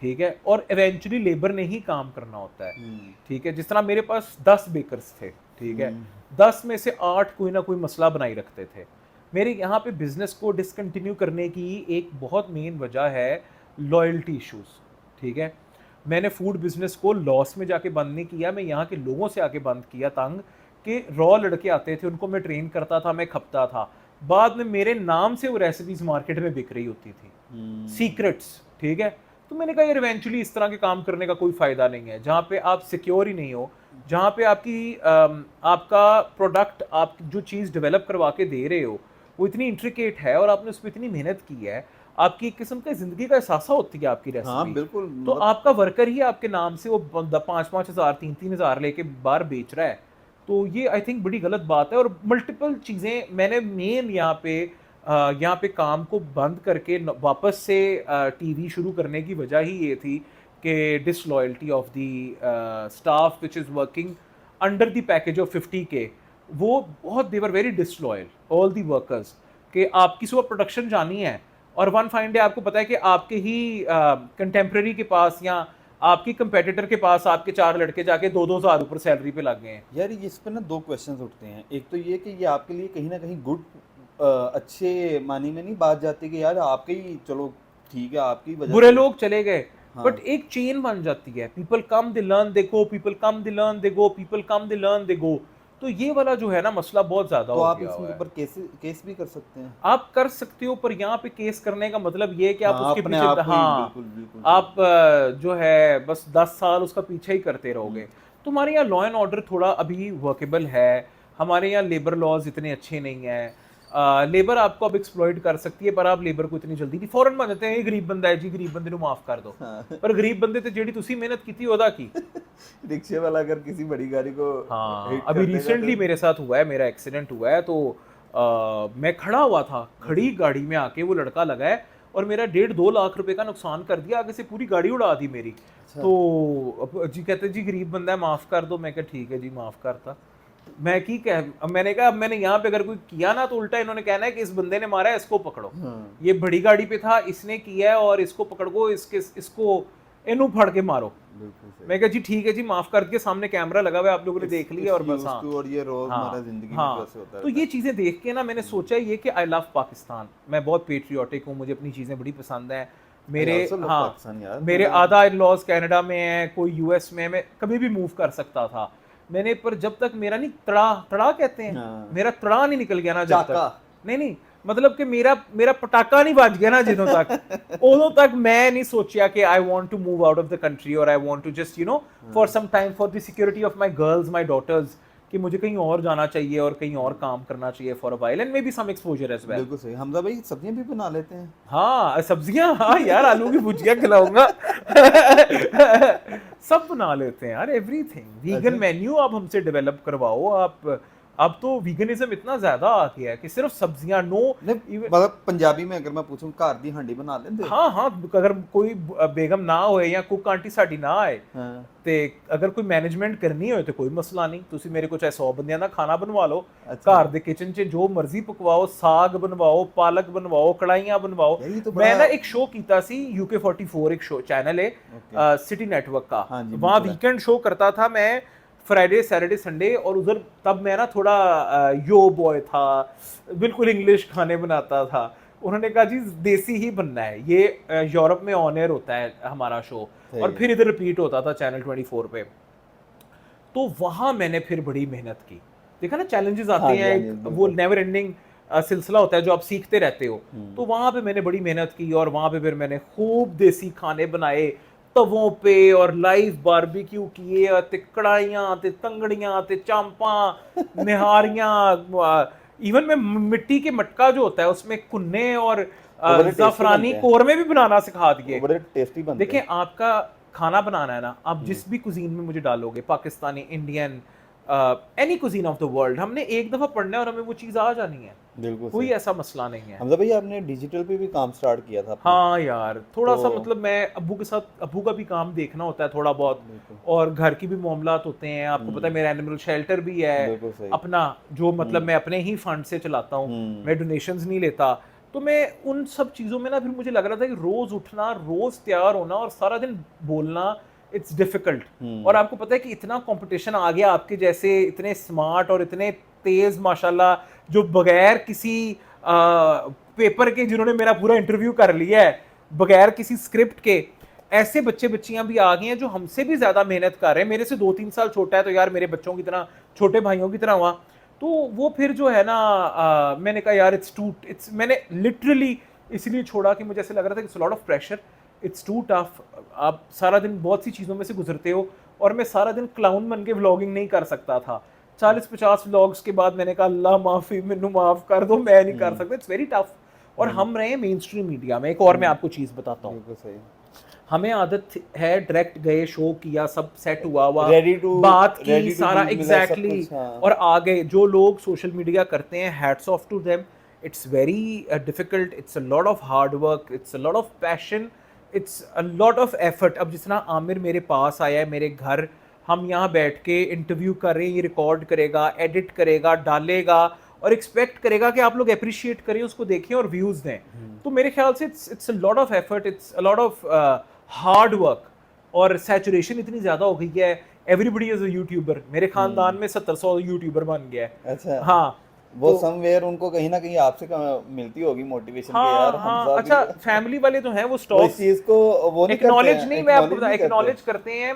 ठीक है। और इवेंचुअली लेबर ने ही काम करना होता है, ठीक है। जिस तरह मेरे पास 10 बेकर्स थे, ठीक है, 10 में से 8 कोई ना कोई मसला बनाई रखते थे। मेरे यहाँ पे बिजनेस को डिसकंटिन्यू करने की एक बहुत मेन वजह है लॉयल्टी इश्यूज, ठीक है। मैंने फूड बिजनेस को लॉस में जाके बंद नहीं किया, मैं यहाँ के लोगों से आके बंद किया तंग, कि रॉ लड़के आते थे, उनको मैं ट्रेन करता था, मैं खपता था, बाद में मेरे नाम से वो रेसिपीज मार्केट में बिक रही होती थी, सीक्रेट्स, ठीक है। तो मैंने कहा यार इवेंचुअली इस तरह के काम करने का कोई फायदा नहीं है, जहाँ पे आप सिक्योर ही नहीं हो, जहाँ पे आपका प्रोडक्ट, आप जो चीज़ डेवलप करवा के दे रहे हो वो इतनी इंट्रिकेट है और आपने उस पर इतनी मेहनत की है, आपकी एक किस्म का ज़िंदगी का एहसासा होती है आपकी हाँ रेसिपी। बिल्कुल, तो मतलब आपका वर्कर ही आपके नाम से वो 5-5 हज़ार 3-3 हज़ार लेके बाहर बेच रहा है। तो ये आई थिंक बड़ी गलत बात है, और मल्टीपल चीज़ें मैंने मेन यहाँ पे काम को बंद करके वापस से टीवी शुरू करने की वजह ही ये थी कि disloyalty of the staff which is working under the package of 50K, वो बहुत they were very disloyal all the workers, कि आपकी सुबह प्रोडक्शन जानी है और वन फाइन डे आपको पता है कि आपके ही कंटेम्प्रेरी के पास या आपकी कंपेटिटर के पास आपके 4 लड़के जाके 2-2 हज़ार ऊपर सैलरी पे लग गए हैं। यार इस पे ना दो क्वेश्चंस उठते हैं। एक तो ये कि ये आपके लिए कहीं ना कहीं गुड, अच्छे मानी में नहीं बात जाती कि यार आपके ही, चलो ठीक है आपकी वजह बुरे से। लोग चले गए, हाँ बट एक चेन बन जाती है, people come they learn they go, people come they learn they go, people come they learn they go. तो ये वाला जो है ना मसला बहुत ज्यादा तो हो आप गया इसके हुआ है। ऊपर केस भी कर सकते हैं। आप कर सकते हो, पर यहाँ पे केस करने का मतलब ये है कि आप हाँ उसके अपने पीछे, आप को ही, हाँ, बिल्कुल बिल्कुल आप जो है बस 10 साल उसका पीछे ही करते हम्म, रहोगे। तो हमारे यहाँ लॉ एंड ऑर्डर थोड़ा अभी वर्केबल है, हमारे यहाँ लेबर लॉज इतने अच्छे नहीं हैं। लेबर आपको अब एक्सप्लॉइट कर सकती है, पर आप लेबर को इतनी जल्दी नहीं, फौरन मान जाते हैं ये गरीब बंदा है जी, गरीब बंदे को माफ कर दो। हाँ पर गरीब बंदे ते जेडी तुसी मेहनत की ओदा की। रिक्शे वाला अगर किसी बड़ी गाड़ी को हाँ, हिट अभी कर देगा रिसेंटली तो मेरे साथ हुआ है, मेरा एक्सीडेंट हुआ है, तो मैं खड़ा हुआ था, खड़ी गाड़ी में आके वो लड़का लगा है और मेरा 1.5-2 लाख रुपए का नुकसान कर दिया, आगे से पूरी गाड़ी उड़ा दी मेरी। अच्छा तो अब जी कहते जी गरीब बंदा है माफ कर दो, मैं कहा ठीक है जी माफ करता। मैं की कह, अब मैंने कहा अब मैंने यहाँ पे अगर कोई किया ना तो उल्टा इन्होंने कहना है कि इस बंदे ने मारा है, इसको पकड़ो, हाँ ये बड़ी गाड़ी पे था, इसने किया है और इसको पकड़ो, इसको इनू फड़ के मारो। बिल्कुल सही। मैं कहा जी ठीक है जी माफ कर दिया, सामने कैमरा लगा हुआ है, आप लोगों ने देख लिया और बस। हाँ और ये रोजमर्रा हाँ जिंदगी में हाँ, कैसे होता है तो ये चीज़ें देख के ना मैंने सोचा ये कि आई लव पाकिस्तान, मैं बहुत पेट्रियाटिक हूँ, मुझे अपनी चीज़ें बड़ी पसंद हैं मेरे। हाँ, पाकिस्तान यार, मेरे मतलब आधा इन लॉज कनाडा में है, कोई यूएस में है, मैं कभी भी मूव कर सकता था मैंने, पर जब तक मेरा नहीं तड़ा तड़ा कहते हैं, हाँ। मेरा तड़ा नहीं निकल गया ना जब चाका। तक, नहीं मतलब कि मेरा मेरा पटाखा नहीं बज गया ना जिदों तक, उदों तक मैं नहीं सोचिया कि I want to move out of the country और I want to just for some time for the security of my girls, my daughters, कि मुझे कहीं और जाना चाहिए और कहीं और काम करना चाहिए for a while and maybe some exposure as well. बिल्कुल सही। हमजा भाई सब्जियां भी बना लेते हैं। हाँ सब्जियां, हाँ यार आलू की भुजिया खिलाऊंगा। सब बना लेते हैं यार, एवरीथिंग वीगन अच्छा। मेन्यू आप हमसे डेवलप करवाओ आप। अब तो वीगनिज्म इतना ज्यादा आ गया है कि सिर्फ सब्जियां, नो नहीं मतलब पंजाबी में अगर मैं पूछूं घर दी हांडी बना लेंदे। हाँ हाँ, अगर कोई बेगम ना होए या कुक आंटी साडी ना आए हाँ ਤੇ ਅਗਰ ਕੋਈ ਮੈਨੇਜਮੈਂਟ ਕਰਨੀ ਹੋਏ ਤੇ ਕੋਈ ਮਸਲਾ ਨਹੀਂ, ਤੁਸੀਂ ਮੇਰੇ ਕੋਲ ਚਾਹੇ 100 ਬੰਦਿਆਂ ਦਾ ਖਾਣਾ ਬਣਵਾ ਲਓ, अच्छा। ਘਰ ਦੇ ਕਿਚਨ 'ਚ ਜੋ ਮਰਜ਼ੀ ਪਕਵਾਓ, ਸਾਗ ਬਣਵਾਓ, ਪਾਲਕ ਬਣਵਾਓ, ਕੜਾਈਆਂ ਬਣਵਾਓ। यार ये तो मैं बड़ा ना एक शो कीता सी UK44, एक शो चैनल है ओके। सिटी नेटवर्क का, हाँ जी, वहाँ बिल्कुल है। वीकेंड शो करता था मैं, फ्राइडे सैटरडे संडे, और उधर तब मैं ना थोड़ा यो बॉय था, बिल्कुल इंग्लिश खाने बनाता था। उन्होंने कहा जी देसी ही बनना है, ये यूरोप में ऑन एयर होता है हमारा शो सही और है। फिर इधर रिपीट होता था चैनल 24 पे। तो वहाँ मैंने फिर बड़ी मेहनत की, देखा ना चैलेंजेस हाँ आते जी, हैं, हाँ जी, एक बिल्कुल। वो नेवर एंडिंग सिलसिला होता है जो आप सीखते रहते हो। हम्म। तो वहाँ पे मैंने बड़ी मेहनत की और वहाँ पे फिर मैंने खूब देसी खाने बनाए तवों पे और लाइव बारबेक्यू किए, ते कड़ाइयाँ, ते तंगड़ियाँ, ते चांपा, निहारियाँ, इवन मैं मिट्टी के मटका जो होता है उसमें कुन्ने और वो बड़े टेस्टी ज़ाफ़रानी बनते हैं। कोरमे भी बनाना सिखा वो दिए। बड़े टेस्टी बनते देखिए हैं। आपका खाना बनाना है ना, आप जिस भी कुजीन में मुझे डालोगे, Pakistani, Indian, any cuisine of the world, हमने एक दफा पढ़ना है और हमें वो चीज़ आ जानी है, बिल्कुल कोई सही। ऐसा मसला नहीं है। हमजा भाई आपने डिजिटल पे भी काम स्टार्ट किया था अपना। हाँ यार, थोड़ा सा तो मतलब मैं अब्बू के साथ, अब्बू का भी काम देखना होता है थोड़ा बहुत, बिल्कुल और घर की भी मामलात होते हैं, आपको पता है मेरा एनिमल शेल्टर भी है बिल्कुल सही। अपना, जो मतलब मैं अपने ही फंड से चलाता हूँ, मैं डोनेशंस नहीं लेता। तो मैं उन सब चीज़ों में ना फिर मुझे लग रहा था कि रोज़ उठना, रोज़ तैयार होना और सारा दिन बोलना, इट्स डिफिकल्ट। और आपको पता है कि इतना कंपटीशन आ गया, आपके जैसे इतने स्मार्ट और इतने तेज माशाल्लाह, जो बगैर किसी पेपर के, जिन्होंने मेरा पूरा इंटरव्यू कर लिया है बगैर किसी स्क्रिप्ट के, ऐसे बच्चे बच्चियां भी आ गए हैं जो हमसे भी ज्यादा मेहनत कर रहे हैं। मेरे से 2-3 साल छोटा है, तो यार मेरे बच्चों की तरह, छोटे भाइयों की तरह हुआ। तो वो फिर जो है ना मैंने कहा यार इट्स मैंने लिटरली इसलिए छोड़ा कि मुझे ऐसे लग रहा था कि it's lot of pressure, it's too tough. आप सारा दिन बहुत सी चीज़ों में से गुजरते हो और मैं सारा दिन क्लाउन बन के व्लॉगिंग नहीं कर सकता था। 40-50 व्लॉग्स के बाद मैंने कहा अल्लाह माफ़ी, मैनू माफ़ कर दो, मैं नहीं कर सकता, इट्स वेरी टफ। और हम रहे हैं मेन स्ट्रीम मीडिया में। एक और मैं आपको चीज़ बताता हूँ, बिल्कुल सही। हमें आदत है डायरेक्ट गए, शो किया, सब सेट हुआ बात की ready to सारा use मिला, सब एग्जैक्टली कुछ, हाँ। और आ गए। जो लोग सोशल मीडिया करते हैं, hats off to them, it's very difficult, it's a lot of hard work, it's a lot of passion, it's a lot of effort. अब जिस तरह आमिर मेरे पास आया है मेरे घर, हम यहाँ बैठ के इंटरव्यू कर रहे हैं, ये रिकॉर्ड करेगा, एडिट करेगा, डालेगा और एक्सपेक्ट करेगा कि आप लोग अप्रिशिएट करें, उसको देखें और व्यूज़ दें। तो मेरे ख्याल से it's a lot of effort, it's a lot of hard work, और सैचुरेशन इतनी ज़्यादा हो गई है। एवरीबडी इज़ अ यूट्यूबर, मेरे खानदान में 70-100 यूट्यूबर बन गया है। अच्छा, हाँ वो तो समवेयर उनको कहीं ना कहीं आपसे मिलती होगी मोटिवेशन के, हाँ यार हाँ हमजा अच्छा, भी फैमिली वाले तो हैं वो वो इस स्टॉक्स चीज को वो नहीं करते एक्नॉलेज हैं, नहीं, मैं आपको acknowledge नहीं करते। एक्नॉलेज करते हैं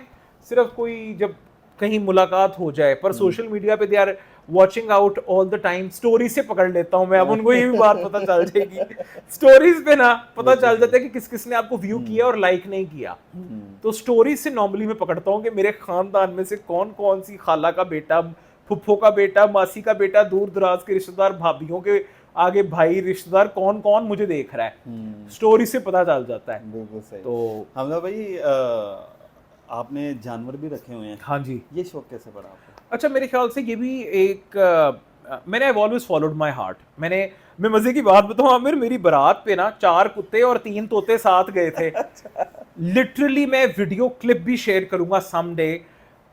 सिर्फ कोई जब कहीं मुलाकात हो जाए, पर सोशल मीडिया पे they are watching out all the time. Story से पकड़ लेता हूँ मैं, अब उनको ये भी बात पता चल जाएगी स्टोरीज पे ना पता चल जाता है कि किस किस ने आपको व्यू किया और लाइक नहीं किया। तो स्टोरी से नॉर्मली मैं पकड़ता हूँ कि मेरे खानदान में से कौन कौन सी खाला का बेटा, फुफ्फो का बेटा, मासी का बेटा, दूर दराज के रिश्तेदार, भाभीियों के आगे भाई रिश्तेदार, कौन कौन मुझे देख रहा है, स्टोरी से पता चल जाता है। बिल्कुल सही। तो हमजा भाई आपने जानवर भी रखे हुए हैं, हाँ जी। ये शौक कैसे पड़ा आपको? अच्छा, मेरे ख्याल से ये भी एक मैंने I always followed my heart. मैं मजे की बात बताऊं आमिर, मेरी बारात पे ना 4 कुत्ते और 3 तोते साथ गए थे। लिटरली मैं वीडियो क्लिप भी शेयर करूंगा समडे।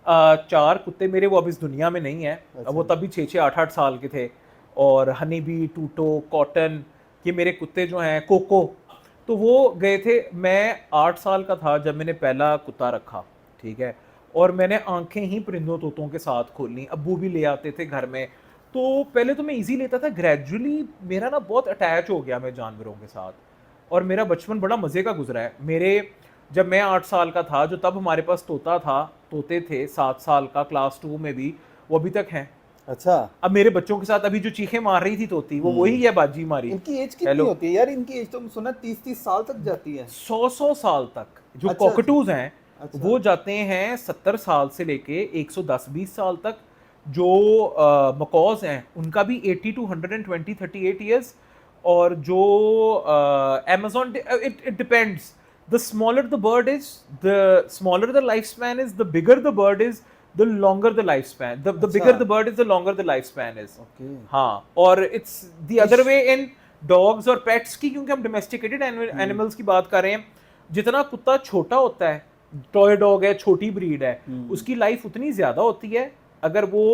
4 कुत्ते मेरे, वो अब इस दुनिया में नहीं है, वो तभी 6-6 8-8 साल के थे। और हनी बी, टूटो, कॉटन, ये मेरे कुत्ते जो हैं, कोको, तो वो गए थे। मैं 8 साल का था जब मैंने पहला कुत्ता रखा, ठीक है, और मैंने आंखें ही परिंदों तोतों के साथ खोलनी। अब्बू भी ले आते थे घर में, तो पहले तो मैं इजी लेता था, ग्रेजुअली मेरा ना बहुत अटैच हो गया मैं जानवरों के साथ, और मेरा बचपन बड़ा मज़े का गुजरा है। जब मैं 8 साल का था, जो तब हमारे पास तोते थे 7 साल का, क्लास 2 में भी, वो अभी तक हैं। अच्छा, अब मेरे बच्चों के साथ अभी जो चीखें मार रही थी तोती, वो वही है बाजी मारी। इनकी एज कितनी होती है यार? इनकी एज तो सुना 30-30 साल तक जाती है। 100 साल तक। जो अच्छा, कॉकटूज हैं अच्छा। वो जाते हैं 70 साल से लेके 110-20 साल तक। जो मकॉज हैं उनका भी 80 to 120 38 ईयर्स। और जो Amazon, it depends, the smaller the bird is, the smaller the life span is, the bigger the bird is, the longer the lifespan, the bigger the bird is, the longer the lifespan is. Okay. हाँ, और it's the other way in dogs और pets की, क्योंकि हम domesticated animals की बात कर रहे हैं। जितना कुत्ता छोटा होता है, टॉय डॉग है, छोटी ब्रीड है, उसकी लाइफ उतनी ज़्यादा होती है। अगर वो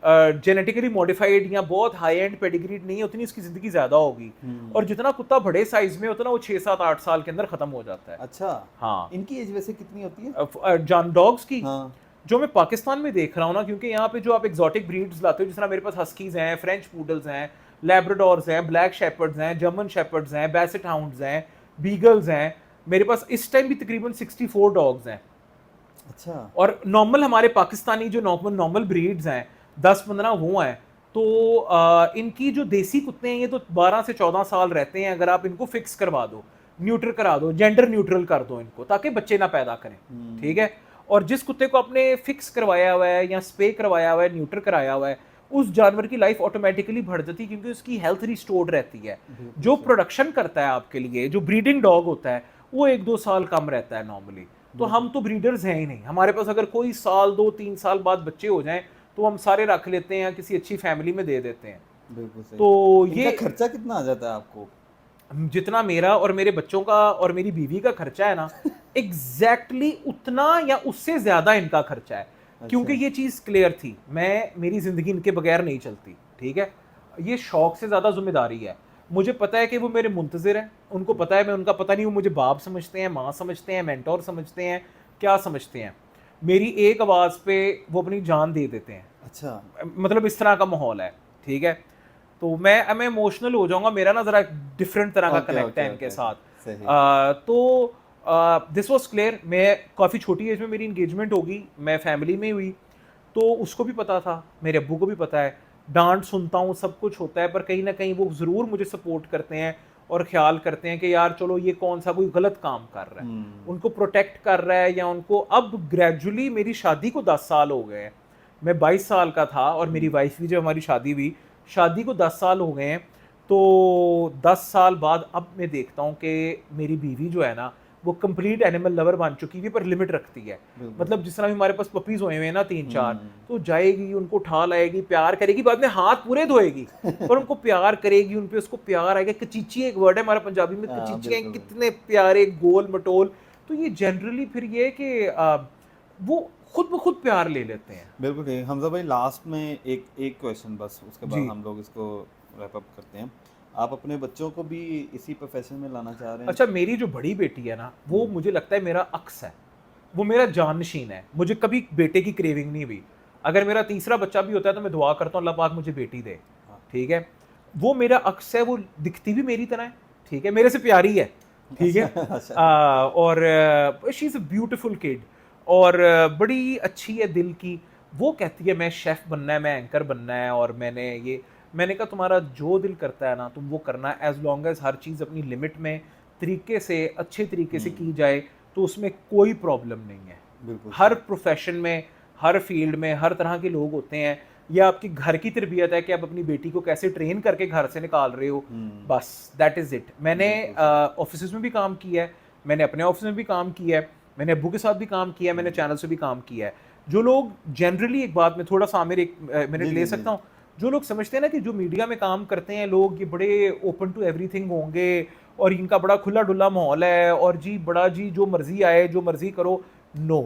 जेनेटिकली मॉडिफाइड या बहुत हाई एंड पेडिग्रीड नहीं है, उतनी उसकी ज़िंदगी ज़्यादा होगी। और जितना कुत्ता बड़े साइज में उतना वो 6-7-8 साल के अंदर ख़त्म हो जाता है। अच्छा, हाँ। इनकी एज वैसे कितनी होती है जान डॉग्स की? हाँ। जो मैं पाकिस्तान में देख रहा हूँ ना, क्योंकि यहाँ पे जो आप एग्जॉटिक ब्रीड्स लाते हो, जिस तरह मेरे पास हस्कीज हैं, फ्रेंच पूडल्स हैं, लैब्राडोर्स हैं, ब्लैक शेपर्ड्स हैं, जर्मन शेपर्ड्स हैं, बैसेट हाउंड्स हैं, बीगल्स हैं, मेरे पास इस टाइम भी तकरीबन 64 डॉग्स हैं। अच्छा। और नॉर्मल हमारे पाकिस्तानी जो नॉर्मल ब्रीड्स हैं 10-15 वो हैं। तो इनकी जो देसी कुत्ते हैं ये तो 12 से 14 साल रहते हैं। अगर आप इनको फिक्स करवा दो, न्यूट्रल करा दो, जेंडर न्यूट्रल कर दो इनको, ताकि बच्चे ना पैदा करें, ठीक है। और जिस कुत्ते को आपने फिक्स करवाया हुआ है या स्पे करवाया हुआ है, न्यूट्रल कराया हुआ है, उस जानवर की लाइफ ऑटोमेटिकली बढ़ जाती है, क्योंकि उसकी हेल्थ रिस्टोर्ड रहती है। जो प्रोडक्शन करता है आपके लिए, जो ब्रीडिंग डॉग होता है, वो 1-2 साल कम रहता है नॉर्मली। तो हम तो ब्रीडर्स हैं ही नहीं। हमारे पास अगर कोई साल 2-3 साल बाद बच्चे हो जाएं तो हम सारे रख लेते हैं या किसी अच्छी फैमिली में दे देते हैं। बिल्कुल सही। तो इनका ये खर्चा कितना आ जाता है आपको? जितना मेरा और मेरे बच्चों का और मेरी बीवी का खर्चा है ना, एग्जैक्टली उतना या उससे ज्यादा इनका खर्चा है। क्योंकि ये चीज क्लियर थी, मेरी जिंदगी इनके बगैर नहीं चलती, ठीक है। ये शौक से ज्यादा जिम्मेदारी है। मुझे पता है कि वो मेरे मुंतजिर हैं, उनको पता है मैं उनका, पता नहीं वो मुझे बाप समझते हैं, माँ समझते हैं, मेंटोर समझते हैं, क्या समझते हैं। मेरी एक आवाज़ पे वो अपनी जान दे देते हैं। अच्छा, मतलब इस तरह का माहौल है, ठीक है। तो मैं इमोशनल हो जाऊंगा, मेरा ना ज़रा डिफरेंट तरह का कनेक्ट है इनके साथ। तो दिस वॉज क्लियर। मैं काफ़ी छोटी एज में मेरी इंगेजमेंट होगी, मैं फैमिली में हुई, तो उसको भी पता था, मेरे अब्बू को भी पता है। डांट सुनता हूँ, सब कुछ होता है, पर कहीं ना कहीं वो ज़रूर मुझे सपोर्ट करते हैं और ख्याल करते हैं कि यार चलो ये कौन सा कोई गलत काम कर रहा है, उनको प्रोटेक्ट कर रहा है, या उनको। अब ग्रेजुअली मेरी शादी को 10 साल हो गए हैं। मैं 22 साल का था और मेरी वाइफ भी, जब हमारी शादी हुई, शादी को 10 साल हो गए हैं। तो 10 साल बाद अब मैं देखता हूँ कि मेरी बीवी जो है ना वो कंप्लीट एनिमल लवर बन चुकी है, पर लिमिट रखती है। बिल्कुल। मतलब जिस तरह भी हमारे पास पपीज हुए हैं ना 3-4, हम्म। तो जाएगी, उनको उठा लाएगी, प्यार करेगी, बाद में हाथ पूरे धोएगी पर उनको प्यार करेगी, उन पे उसको प्यार आएगा। कचीची एक वर्ड है हमारा पंजाबी में, हाँ कचीचियाँ बिल्कुल बिल्कुल। कितने प्यारे गोल मटोल। तो ये जनरली फिर ये है कि वो खुद ब खुद प्यार ले लेते हैं। बिल्कुल ठीक। हमजा भाई लास्ट में एक एक क्वेश्चन बस, उसके बाद जी। हम लोग इसको रैप अप करते हैं। आप अपने बच्चों को भी इसी प्रोफेशन में लाना चाह रहे हैं? अच्छा, मेरी जो बड़ी बेटी है ना, वो मुझे लगता है मेरा अक्स है, वो मेरा जानशीन है। मुझे कभी बेटे की क्रेविंग नहीं हुई। अगर मेरा तीसरा बच्चा भी होता है तो मैं दुआ करता हूँ अल्लाह पाक मुझे बेटी दे, हाँ। ठीक है। वो मेरा अक्स है, वो दिखती भी मेरी तरह है, ठीक है, मेरे से प्यारी है, ठीक है। अच्छा। और she is a beautiful kid, और बड़ी अच्छी है दिल की। वो कहती है मैं शेफ़ बनना है, मैं एंकर बनना है, और मैंने कहा तुम्हारा जो दिल करता है ना तुम वो करना, एज लॉन्ग एज हर चीज़ अपनी लिमिट में, तरीके से, अच्छे तरीके से की जाए, तो उसमें कोई प्रॉब्लम नहीं है। बिल्कुल हर सही। प्रोफेशन में, हर फील्ड में हर तरह के लोग होते हैं। या आपकी घर की तरबियत है कि आप अपनी बेटी को कैसे ट्रेन करके घर से निकाल रहे हो, बस दैट इज़ इट। मैंने बिल्कुल सही। ऑफिस में भी काम किया है, मैंने अपने ऑफिस में भी काम किया है, मैंने अब्बू के साथ भी काम किया है, मैंने चैनल से भी काम किया है। जो लोग जनरली, एक बात में थोड़ा सा आमिर एक मिनट जी ले जी जी। सकता हूँ, जो लोग समझते हैं ना कि जो मीडिया में काम करते हैं लोग ये बड़े ओपन टू एवरीथिंग होंगे और इनका बड़ा खुला डुला माहौल है, और जी बड़ा जी जो मर्जी आए जो मर्जी करो, नो,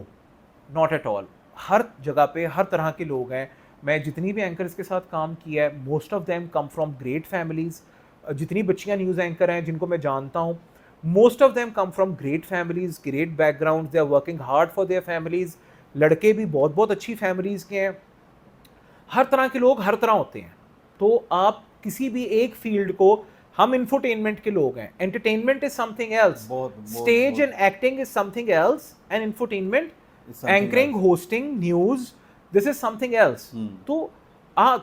नॉट एट ऑल। हर जगह पे हर तरह के लोग हैं। मैं जितनी भी एंकर्स के साथ काम किया है, most of them come from great families. जितनी बच्चियां न्यूज़ एंकर हैं जिनको मैं जानता हूँ, most of them come from great families, great background, they are working hard for their families. लड़के भी बहुत बहुत अच्छी फैमिलीज के हैं। हर तरह के लोग हर तरह होते हैं। तो आप किसी भी एक फील्ड को, हम इंफोटेनमेंट के लोग हैं, एंटरटेनमेंट इज समथिंग एल्स, बहुत बहुत स्टेज बहुत and acting is something else, and infotainment, something anchoring, else. Hosting, news, this is something else. तो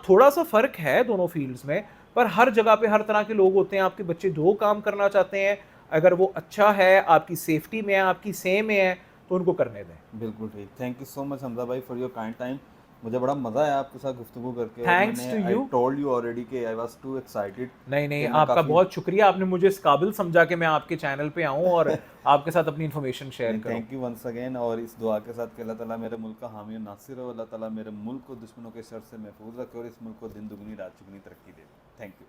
थोड़ा सा फर्क है दोनों फील्ड्स में, पर हर जगह पे हर तरह के लोग होते हैं। आपके बच्चे जो काम करना चाहते हैं, अगर वो अच्छा है, आपकी सेफ्टी में है, आपकी सेम में है, तो उनको करने दें। बिल्कुल ठीक। Thank you so much Hamza भाई फॉर योर काइंड टाइम। मुझे बड़ा मज़ा आया आपके साथ गुफ्तगू करके, और थैंक्स मैंने to I you. Told you already कि आई वाज टू एक्साइटेड नहीं नहीं, कि मैं आपका काफ़ी। बहुत शुक्रिया, आपने मुझे इस काबिल समझा कि मैं आपके चैनल पे आऊँ और आपके साथ अपनी इन्फॉर्मेशन शेयर नहीं, करूँ। थैंक यू वंस अगेन, और इस दुआ के साथ कि अल्लाह ताला मेरे मुल्क का हामी और नासिर हो, अल्लाह ताला मेरे मुल्क को दुश्मनों के शर से महफूज रखे, और इस मुल्क को दिन दुगनी रात चुगनी तरक्की दे। Thank you.